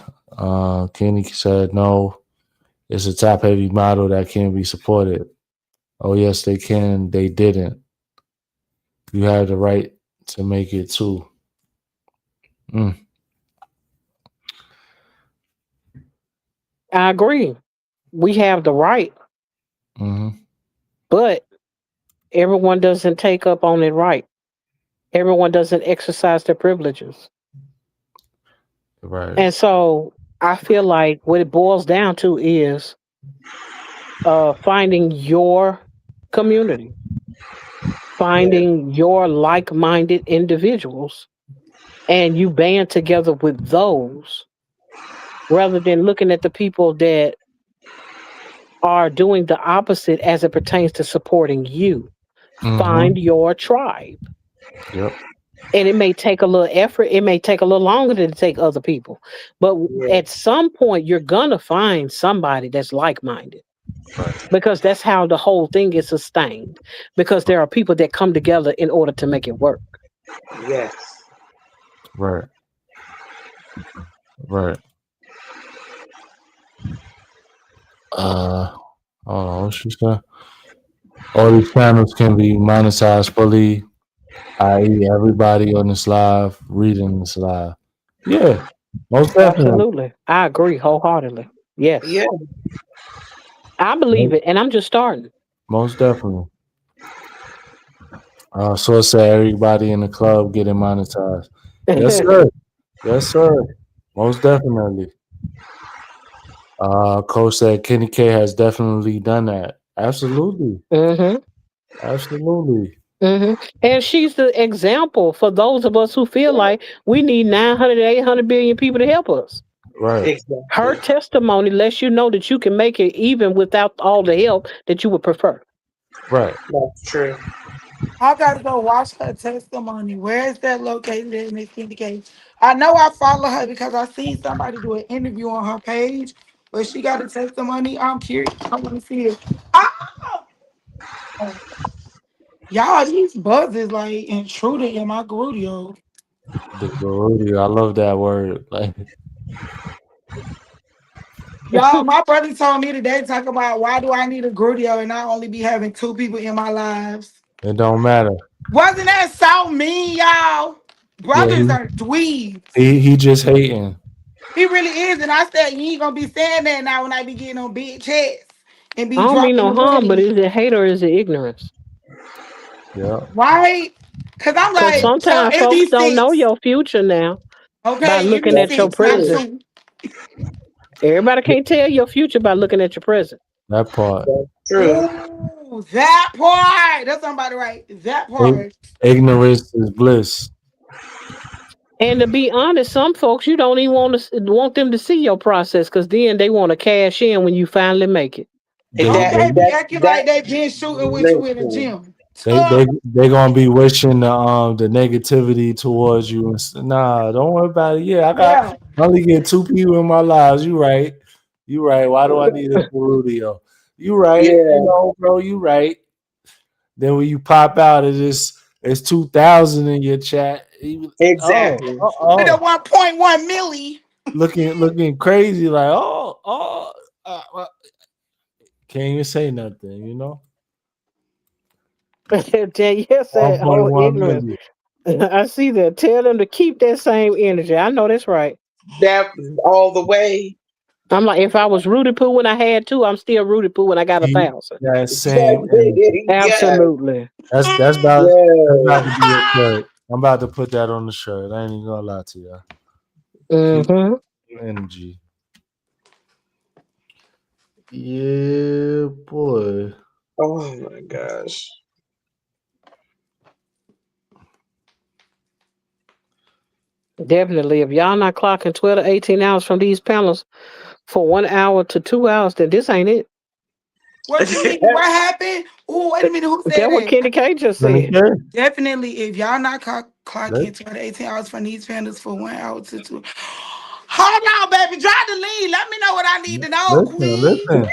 Kenny said no. It's a top heavy model that can be supported. Oh yes, they can. They didn't. You have the right to make it too. Mm, I agree. We have the right, hmm. but everyone doesn't take up on it right. Everyone doesn't exercise their privileges. Right. And so I feel like what it boils down to is finding your community, Yeah. finding your like minded individuals, and you band together with those rather than looking at the people that are doing the opposite as it pertains to supporting you. Mm-hmm. Find your tribe. Yep. And it may take a little effort, it may take a little longer than it take other people. But Yeah. at some point, you're going to find somebody that's like minded Right. because that's how the whole thing is sustained. Because there are people that come together in order to make it work. Yes. Right. Right. Hold on. What's she saying? All these channels can be monetized fully, i.e., everybody on this live reading this live. Yeah, most definitely. Absolutely. I agree wholeheartedly. Yes, Yeah. I believe it, and I'm just starting. Most definitely. So say everybody in the club getting monetized. Yes, sir. Yes, sir. Most definitely. Coach said Kenny K has definitely done that. Absolutely. hmm Absolutely. And she's the example for those of us who feel like we need 900 to 800 billion people to help us. Right. Her Exactly. testimony lets you know that you can make it even without all the help that you would prefer. Right. That's true. I gotta go watch her testimony. Where is that located at, Miss Candy K? I know I follow her because I seen somebody do an interview on her page, but she got a testimony. I'm curious. I want to see it. Ah! Y'all, these buzzes like intruding in my grudio. The Garudi, I love that word. Like Y'all, my brother told me today talk about why do I need a grudio and I only be having two people in my lives. it don't matter. Wasn't that so mean, y'all? Yeah, Brothers are dweebs. he just hating. He really is. And I said, you ain't gonna be saying that now when I be getting on big checks and I be don't mean dropping no the harm, but money. is it hate or is it ignorance? Yeah. Right? Cause I'm Because like, so sometimes it folks be don't know six. your future now by Okay, it looking be at your That's six, not true. present. two. Everybody can't tell your future by looking at your present. That part. That's true. Ooh, that part. That's somebody right. That Ig- part. Ignorance is bliss. And to be honest, some folks you don't even want them to see your process because then they want to cash in when you finally make it. And They Oh, that they baby, that acting that like they been shooting with you in the listen. gym. they they, they gonna be wishing the negativity towards you. Nah, don't worry about it. Yeah, Yeah. I only get two people in my lives. You right. You right. Why do I need a Perudio? You right. You Yeah. know, bro. You right. Then when you pop out, it's 2,000 in your chat. Exactly. With a Oh, 1.1 milli. looking crazy. Like can't even say nothing. Yes, that whole 1.1 ignorance. million. I see that. Tell them to keep that same energy. I know that's right. That all the way. I'm like, if I was rooted poo when I had two, I'm still rooted poo when I got Keep 1,000. that same energy. Yes. Absolutely. That's about to be a Yes. shirt. I'm about to put that on the shirt. I ain't even gonna lie to you. Keep hmm energy. Yeah, boy. Oh my gosh. Definitely. If y'all not clocking 12 to 18 hours from these panels for 1 hour to 2 hours, then this ain't it. What you mean? What happened? Oh, wait a minute. Who said That what that? Kenny K just said. Okay. Definitely, if y'all not clocking 12 to 18 hours from these panels for 1 hour to two. Hold on, baby. Drop the lead. Let me know what I need to know, Listen, Queen. listen.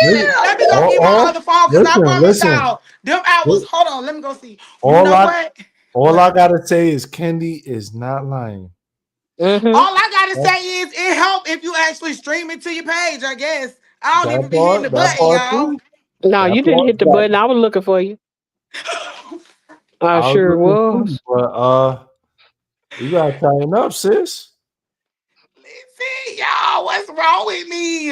Listen. Let me go get my All, other phone because I promise listen. y'all, them hours. Hold on. Let me go see. You All know I what? all What? I gotta say is Kendi is not lying. hmm All I gotta say is it help if you actually stream it to your page, I guess. I don't even be hitting the That button, part y'all. too. No, That you didn't part. hit the button. I was looking for you. I I was sure looking too, was. but you gotta tighten up, sis. Listen, y'all, what's wrong with me?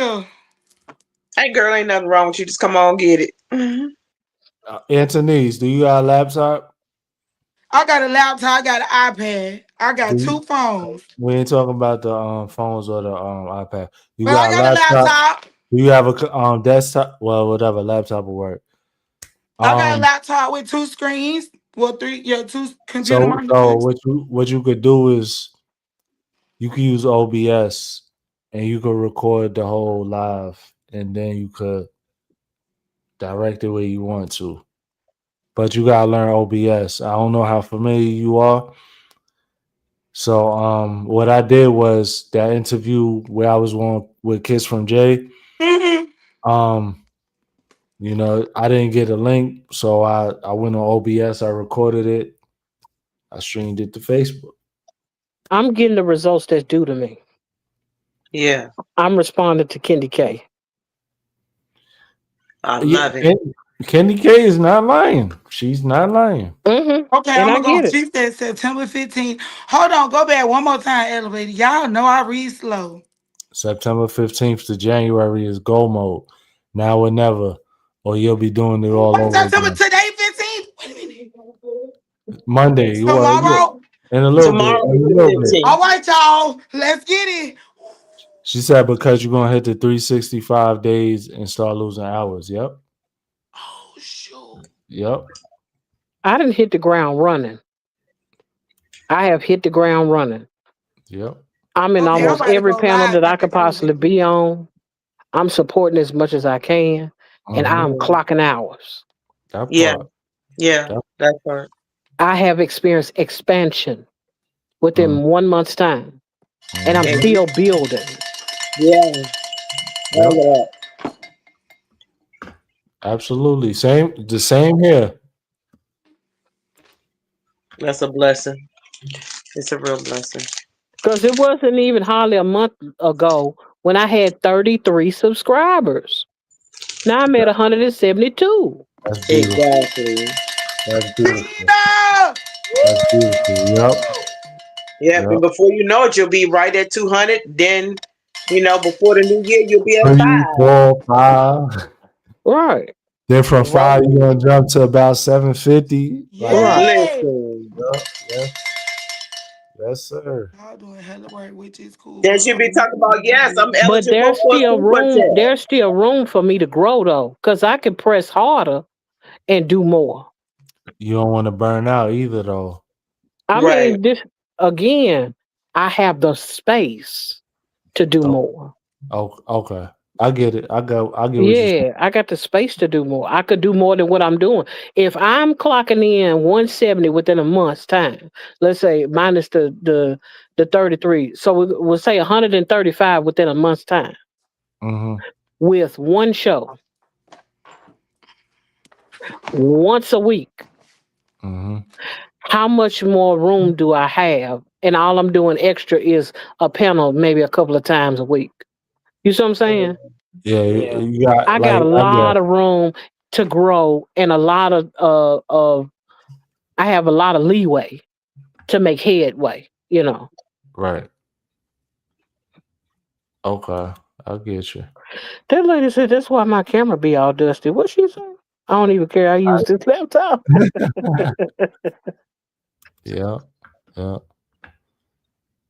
Hey girl, ain't nothing wrong with you. Just come on, get it. Mhm. Anthony's, do you got a laptop? I got a laptop, I got an iPad, I got Do two you, phones. we ain't talking about the phones or the iPad. You But I got a got a laptop? laptop. Do you have a desktop? Well, whatever, laptop will work. I got a Um, laptop with two screens. Well, three, yeah, two computer so monitors. what you could do is you can use OBS and you could record the whole live, and then you could direct it where you want to. But you gotta learn OBS. I don't know how familiar you are. So what I did was that interview where I was on with Kiss from Jay. Mm-hmm. Um, I didn't get a link, so I went on OBS, I recorded it, I streamed it to Facebook. I'm getting the results that's due to me. Yeah, I'm responding to Kenny K. I Yeah, love it. Candy K is not lying. She's not lying. Okay, And I'm I gonna go. get it. She said September 15th. Hold on, go back one more time, elevator. Y'all know I read slow. September 15th to January is go mode. Now or never, or you'll be doing it all over September again. today, 15th. Wait a minute. Monday, Tomorrow. in a little Tomorrow bit. is In a the little bit. 15th. All right, y'all. Let's get it. She said because you're gonna hit the 365 days and start losing hours. Yep. Oh shoot. Yep. I didn't hit the ground running. I have hit the ground running. Yep. I'm in Okay, I'm almost about to every go panel live that I after could possibly Thursday. be on. I'm supporting as much as I can, and Mhm. I'm clocking hours. That Yeah. part. Yeah, Yep. that part. I have experienced expansion within Mhm. 1 month's time, and I'm And still building. yeah, Yep. all of that. Absolutely. The same here. That's a blessing. It's a real blessing. Because it wasn't even hardly a month ago when I had 33 subscribers. Now I'm at 172. That's beautiful. Exactly. That's beautiful. Rita! That's beautiful. Yep. Yeah, Yep. and before you know it, you'll be right at 200. Then, before the new year, you'll be at 3, 5. 4, 5. Right, Then from Right. 5, you're gonna jump to about 750. Like right. Listen, Yep. Yes. Yes, sir. Y'all doing hella work, which is cool. then she'll be talking about, yes, I'm But eligible there's for a still super room. chat. There's still room for me to grow though, because I can press harder and do more. You don't want to burn out either, though. I Right. mean, this again. I have the space to do Oh, more. okay. I get it. I get what you're saying. Yeah, I got the space to do more. I could do more than what I'm doing. If I'm clocking in 170 within a month's time, let's say minus the 33, so we'll say 135 within a month's time Mm-hmm. with one show once a week. Mm-hmm. How much more room do I have? And all I'm doing extra is a panel maybe a couple of times a week. You see what I'm saying? Yeah, Yeah. you got I got a lot of room to grow and a lot of I have a lot of leeway to make headway, right. Okay, I get you. That lady said that's why my camera be all dusty. What she say? I don't even care. I use this laptop. Yeah, yeah.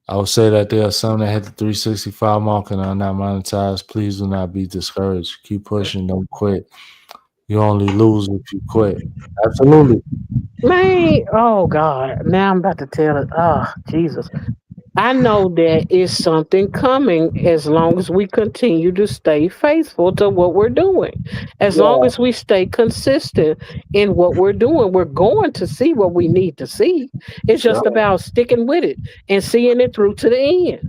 I would say that there are some that hit the 365 mark and are not monetized. Please do not be discouraged. Keep pushing. Don't quit. You only lose if you quit. Absolutely. Man, oh God. Now I'm about to tell it. Oh, Jesus. I know there is something coming as long as we continue to stay faithful to what we're doing. As long Yeah. as we stay consistent in what we're doing, we're going to see what we need to see. It's just Yeah. about sticking with it and seeing it through to the end.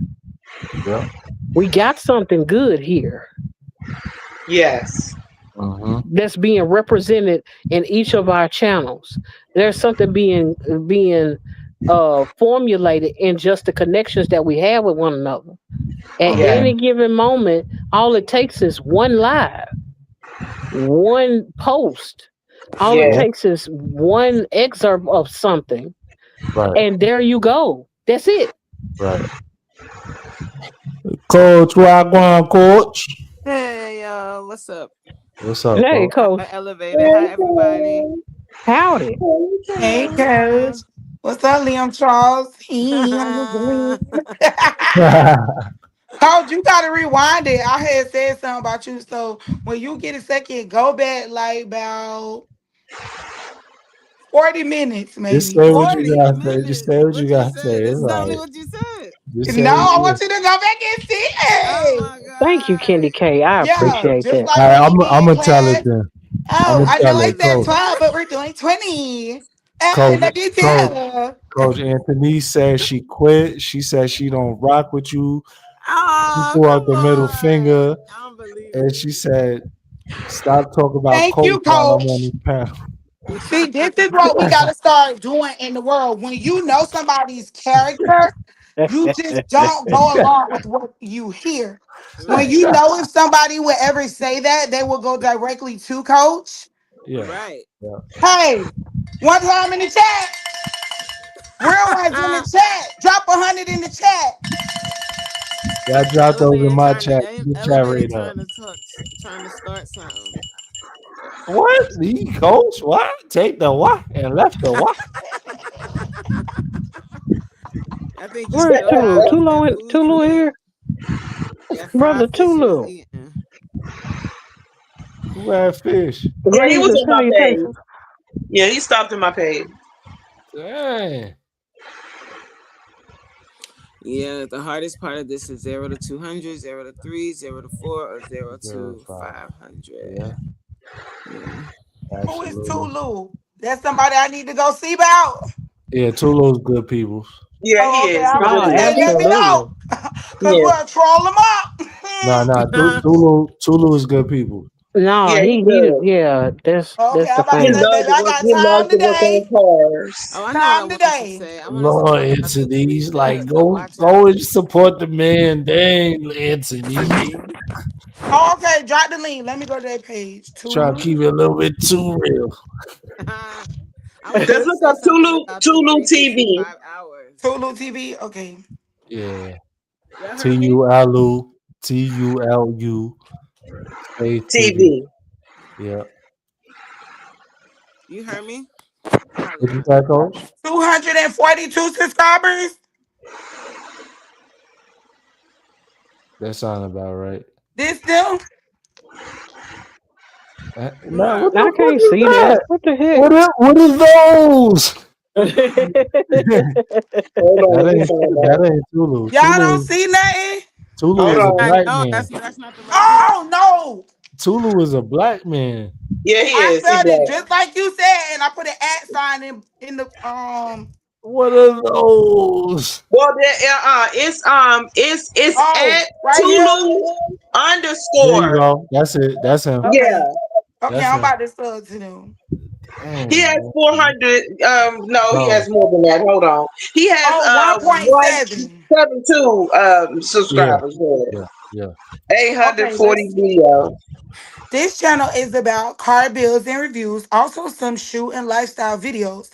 Yeah. We got something good here Yes. Mm-hmm. that's being represented in each of our channels. There's something being formulated in just the connections that we have with one another. At Yeah. any given moment, all it takes is one live, one post. All it Yeah. takes is one excerpt of something, Right. and there you go. That's it. Right. Coach, Wagwan, Coach. Hey y'all, what's up? What's up, Hey, Coach? Coach. I'm elevated. Hi everybody. Howdy. Hey, Coach. What's up, Liam Charles? Coach, you gotta rewind it. I had said something about you. So when you get a second, go back like about 40 minutes, maybe. Just say what 40 you got to say. minutes. Just say what you got to said? say. It's That's all not right. what you said. Just say No, what I you want you to go back and see Oh it. my god. Thank you, Kendi K. I Yeah, appreciate just that. like All right, when you I'm did gonna tell it class. then. Oh, I'ma I tell know it, it said Coach. 12, but we're doing 20. Hey, Coach, let me Coach, tell. Coach Anthony said she quit. She said she don't rock with you. She Oh, threw out come the middle on. finger, I don't believe and it. she said, "Stop talking about Thank Coach you, while I'm on Coach. this panel." See, this is what we got to start doing in the world. When you know somebody's character, you just don't go along with what you hear. When Right. you know if somebody would ever say that, they will go directly to Coach. Yeah, Right. yeah. Hey, one time in the chat, real ones in the chat, drop 100 in the chat. Yeah, I dropped those in my chat. The chat Elevator rate up. trying to start something. What? The coach? What? Take the what and left the what? I think you Where's still Tulu? have that Tulu, food you Tulu ate, here? that Brother fried fish you was Tulu. eating. Who had fish? Yeah, he Gave was the on my page. salutation. Yeah, he stopped in my page. Dang. Yeah, the hardest part of this is 0 to 200, 0 to 3, 0 to 4, or 0 to 05. 500. Yeah, Yeah. Who is absolutely. Tulu? That's somebody I need to go see about. Yeah, Tulu's good people. Yeah, he Oh, okay. is. I'm He about Oh, to really say, is. let me absolutely. know. Because Yeah, we'll troll them up. Nah, Tulu is good people. No, yeah, he's he, good. yeah, Okay, that's I'm the about to He thing. say, loves baby, to I work. got He loves time to work today. on cars. Oh, I know what I Time wanted to today. say. I want to say Lord about the Anthony, he's like, the go watch go hours. and support the man. Dang, Anthony. Oh, okay. Drop the link. Let me go to that page. Try to Tulu. keep it a little bit too real. I wanted Just to look say up something about the Tulu TV. 365 hours. Tulu TV. Okay. Yeah. Y'all heard me? Tulu, TULU, space TV. TV. Yeah. You heard me? What you Holla. say, Coach? 242 subscribers. That sound about right. This them. Man, what I the fuck can't is see that. that? What the heck? What is those? Hold on, That let me ain't find out. that ain't Tulu. Y'all don't see nothing? Tulu Hold is a on. black No, man. that's not the right page. Oh, no. Tulu is a black man. Yeah, he I is. He spelled it black. just like you said, and I put an @ sign in the What are those? Well, it's oh, at right here. Tulu There you underscore. go. That's it. That's him. Okay. Yeah, Okay, That's I'm him. about to spell it to them. he Dang. has Anthony. 400. No, he No. has more than that. Hold on. He has Oh, 1.7. 172 Yeah. subscribers. Yeah. Yeah. Okay, let's 840 see. videos. This channel is about car builds and reviews, also some shoe and lifestyle videos.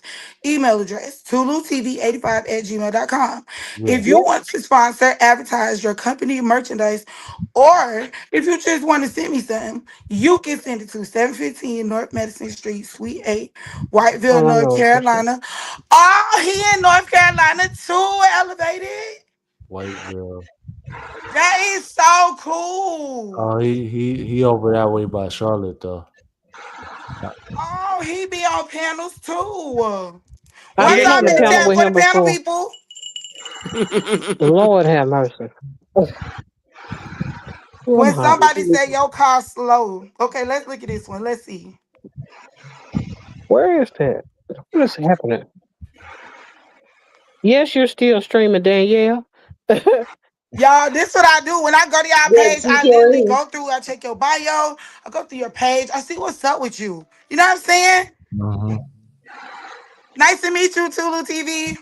Email address tulutv85@gmail.com. Yeah. If you Yep. want to sponsor, advertise your company merchandise, or if you just want to send me something, you can send it to 715 North Madison Street, Suite 8, Whiteville, Oh, I North know what this is. Carolina. Oh, he in North Carolina too, elevated. Whiteville. That is so cool. Oh, he over that way by Charlotte though. Oh, he be on panels too. I've One been on time the in the panel chat with for the him panel before. people. Lord have mercy. Oh, I'm When hot. somebody say your car slow. Okay, let's look at this one. Let's see. Where is that? What is happening? Yes, you're still streaming, Danielle. Y'all, this what I do. When I go to y'all Yes, page, you I literally can. go through, I check your bio, I go through your page, I see what's up with you. You know what I'm saying? Mm-hmm. Nice to meet you, Tulu TV.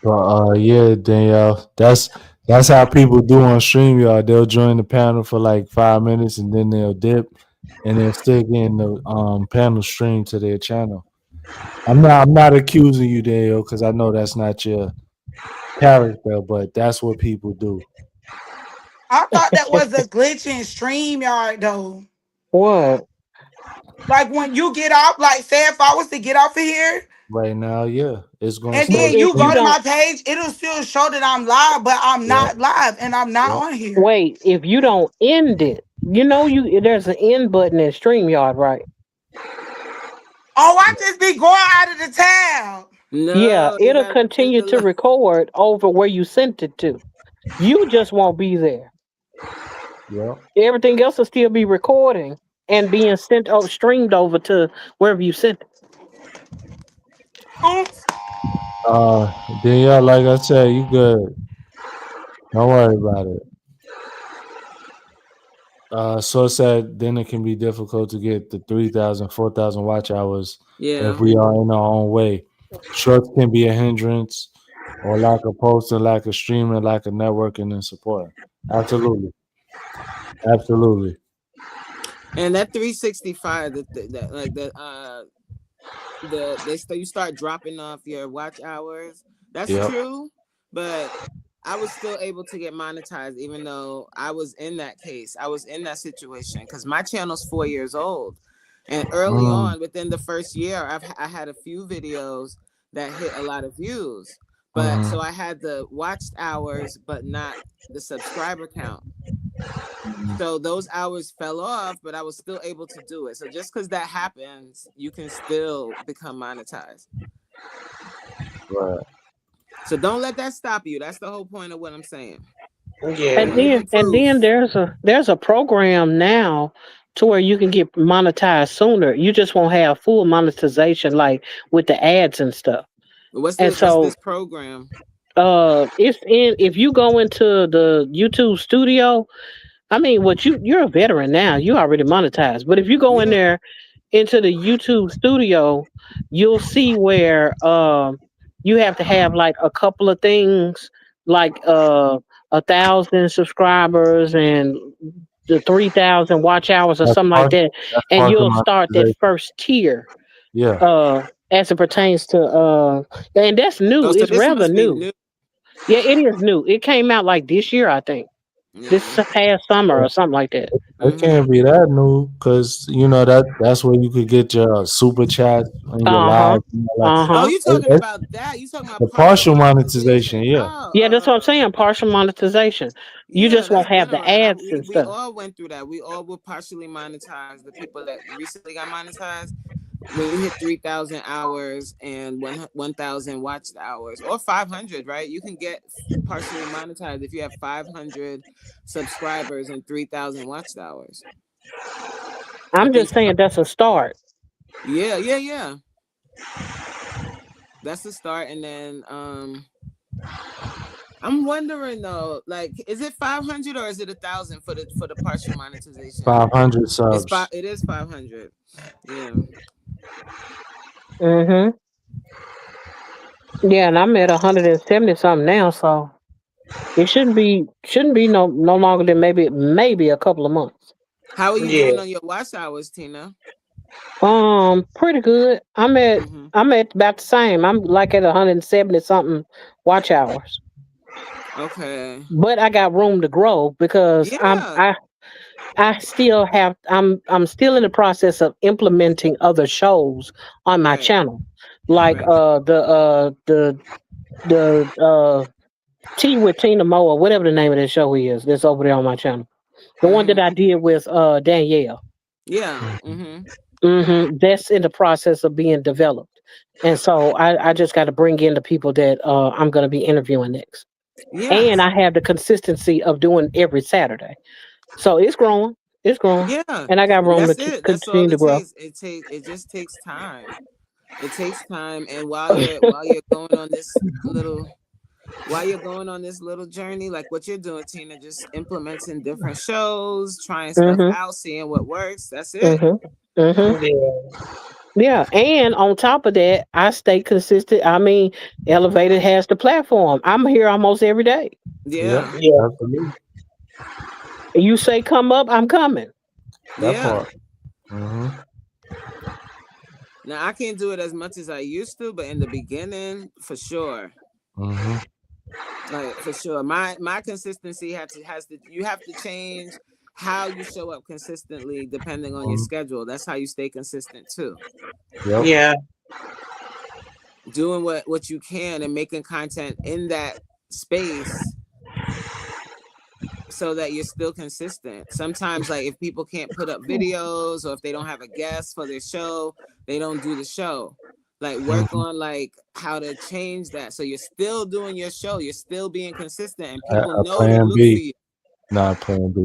But yeah, Danielle, that's how people do on StreamYard. They'll join the panel for like 5 minutes and then they'll dip and they'll still get in the panel stream to their channel. I'm not accusing you, Danielle, because I know that's not your character, but that's what people do. I thought that was a glitch in StreamYard though. What? Like when you get off, like say if I was to get off of here, Right now, yeah, it's gonna and But stay then if you you go to streaming. my don't page, it'll still show that I'm live, but I'm Yep, not live and I'm not yep. on here. wait, if you don't end it, there's an end button in StreamYard, right? Oh, I just be going out of the tab. Yeah, No, you it'll gotta hit continue the to li- record over where you sent it to. You just won't be there. Yep. Everything else will still be recording and being sent over, streamed over to wherever you sent it. Oops. Danielle, like I said, you good. Don't worry about it. So it said then it can be difficult to get the 3,000, 4,000 watch hours Yeah. if we are in our own way. Shorts can be a hindrance or lack of posting, lack of streaming, lack of networking and support. Absolutely. Absolutely. And that 365, that like you start dropping off your watch hours. That's Yep. true, but I was still able to get monetized, even though I was in that case. I was in that situation because my channel's 4 years old. And early on, within the first year, I had a few videos that hit a lot of views. But so I had the watched hours, but not the subscriber count. So those hours fell off, but I was still able to do it. So just because that happens, you can still become monetized. Right. So don't let that stop you. That's the whole point of what I'm saying. Yeah. And then there's a program now to where you can get monetized sooner. You just won't have full monetization like with the ads and stuff. What's And this program? If you go into the YouTube studio, I mean, you're a veteran now. You already monetized. But if you go in there into the YouTube studio, you'll see where you have to have like a couple of things, like 1,000 subscribers and the 3,000 watch hours or something like that, and you'll start that first tier. Yeah. As it pertains to and that's new. Oh, so it's this rather must be new. Yeah, it is new. It came out like this year, I think. This past summer or something like that. It can't be that new because you know that's where you could get your super chat and your live. Oh, you talking about that? You talking about the partial monetization? Yeah. Oh, yeah, that's what I'm saying. Partial monetization. You just won't have the ads and stuff. We all went through that. We all were partially monetized. The people that recently got monetized, when you hit 3,000 hours and 1,000 watched hours or 500, right? You can get partially monetized if you have 500 subscribers and 3,000 watched hours. I'm just saying that's a start. Yeah. That's the start, and then I'm wondering though, like, is it 500 or is it 1,000 for the partial monetization? 500 subs. It is 500. Yeah. Yeah, and I'm at 170 something now, so it shouldn't be no longer than maybe a couple of months. How are you doing on your watch hours, Tina? Pretty good. I'm at about the same. I'm like at 170 something watch hours. Okay. But I got room to grow because I still have I'm still in the process of implementing other shows on my channel. Like the Tea with Tina Moe or whatever the name of that show is that's over there on my channel. The one that I did with Danielle. Yeah. That's in the process of being developed. And so I just got to bring in the people that I'm going to be interviewing next. And I have the consistency of doing every Saturday. So it's growing. Yeah. And I got room to continue to grow. It just takes time. It takes time. And while you're going on this little journey, like what you're doing, Tina, just implementing different shows, trying stuff out, seeing what works. That's it. Yeah, and on top of that, I stay consistent. I mean, Elevated has the platform. I'm here almost every day. Yeah. You say come up, I'm coming. That part. Now I can't do it as much as I used to, but in the beginning, for sure. Like for sure, my consistency you have to change how you show up consistently depending on your schedule. That's how you stay consistent too. Yeah. Doing what you can and making content in that space so that you're still consistent. Sometimes, like, if people can't put up videos or if they don't have a guest for their show, they don't do the show. Like, work on like how to change that so you're still doing your show, you're still being consistent, and people know to look for you. Not plan B.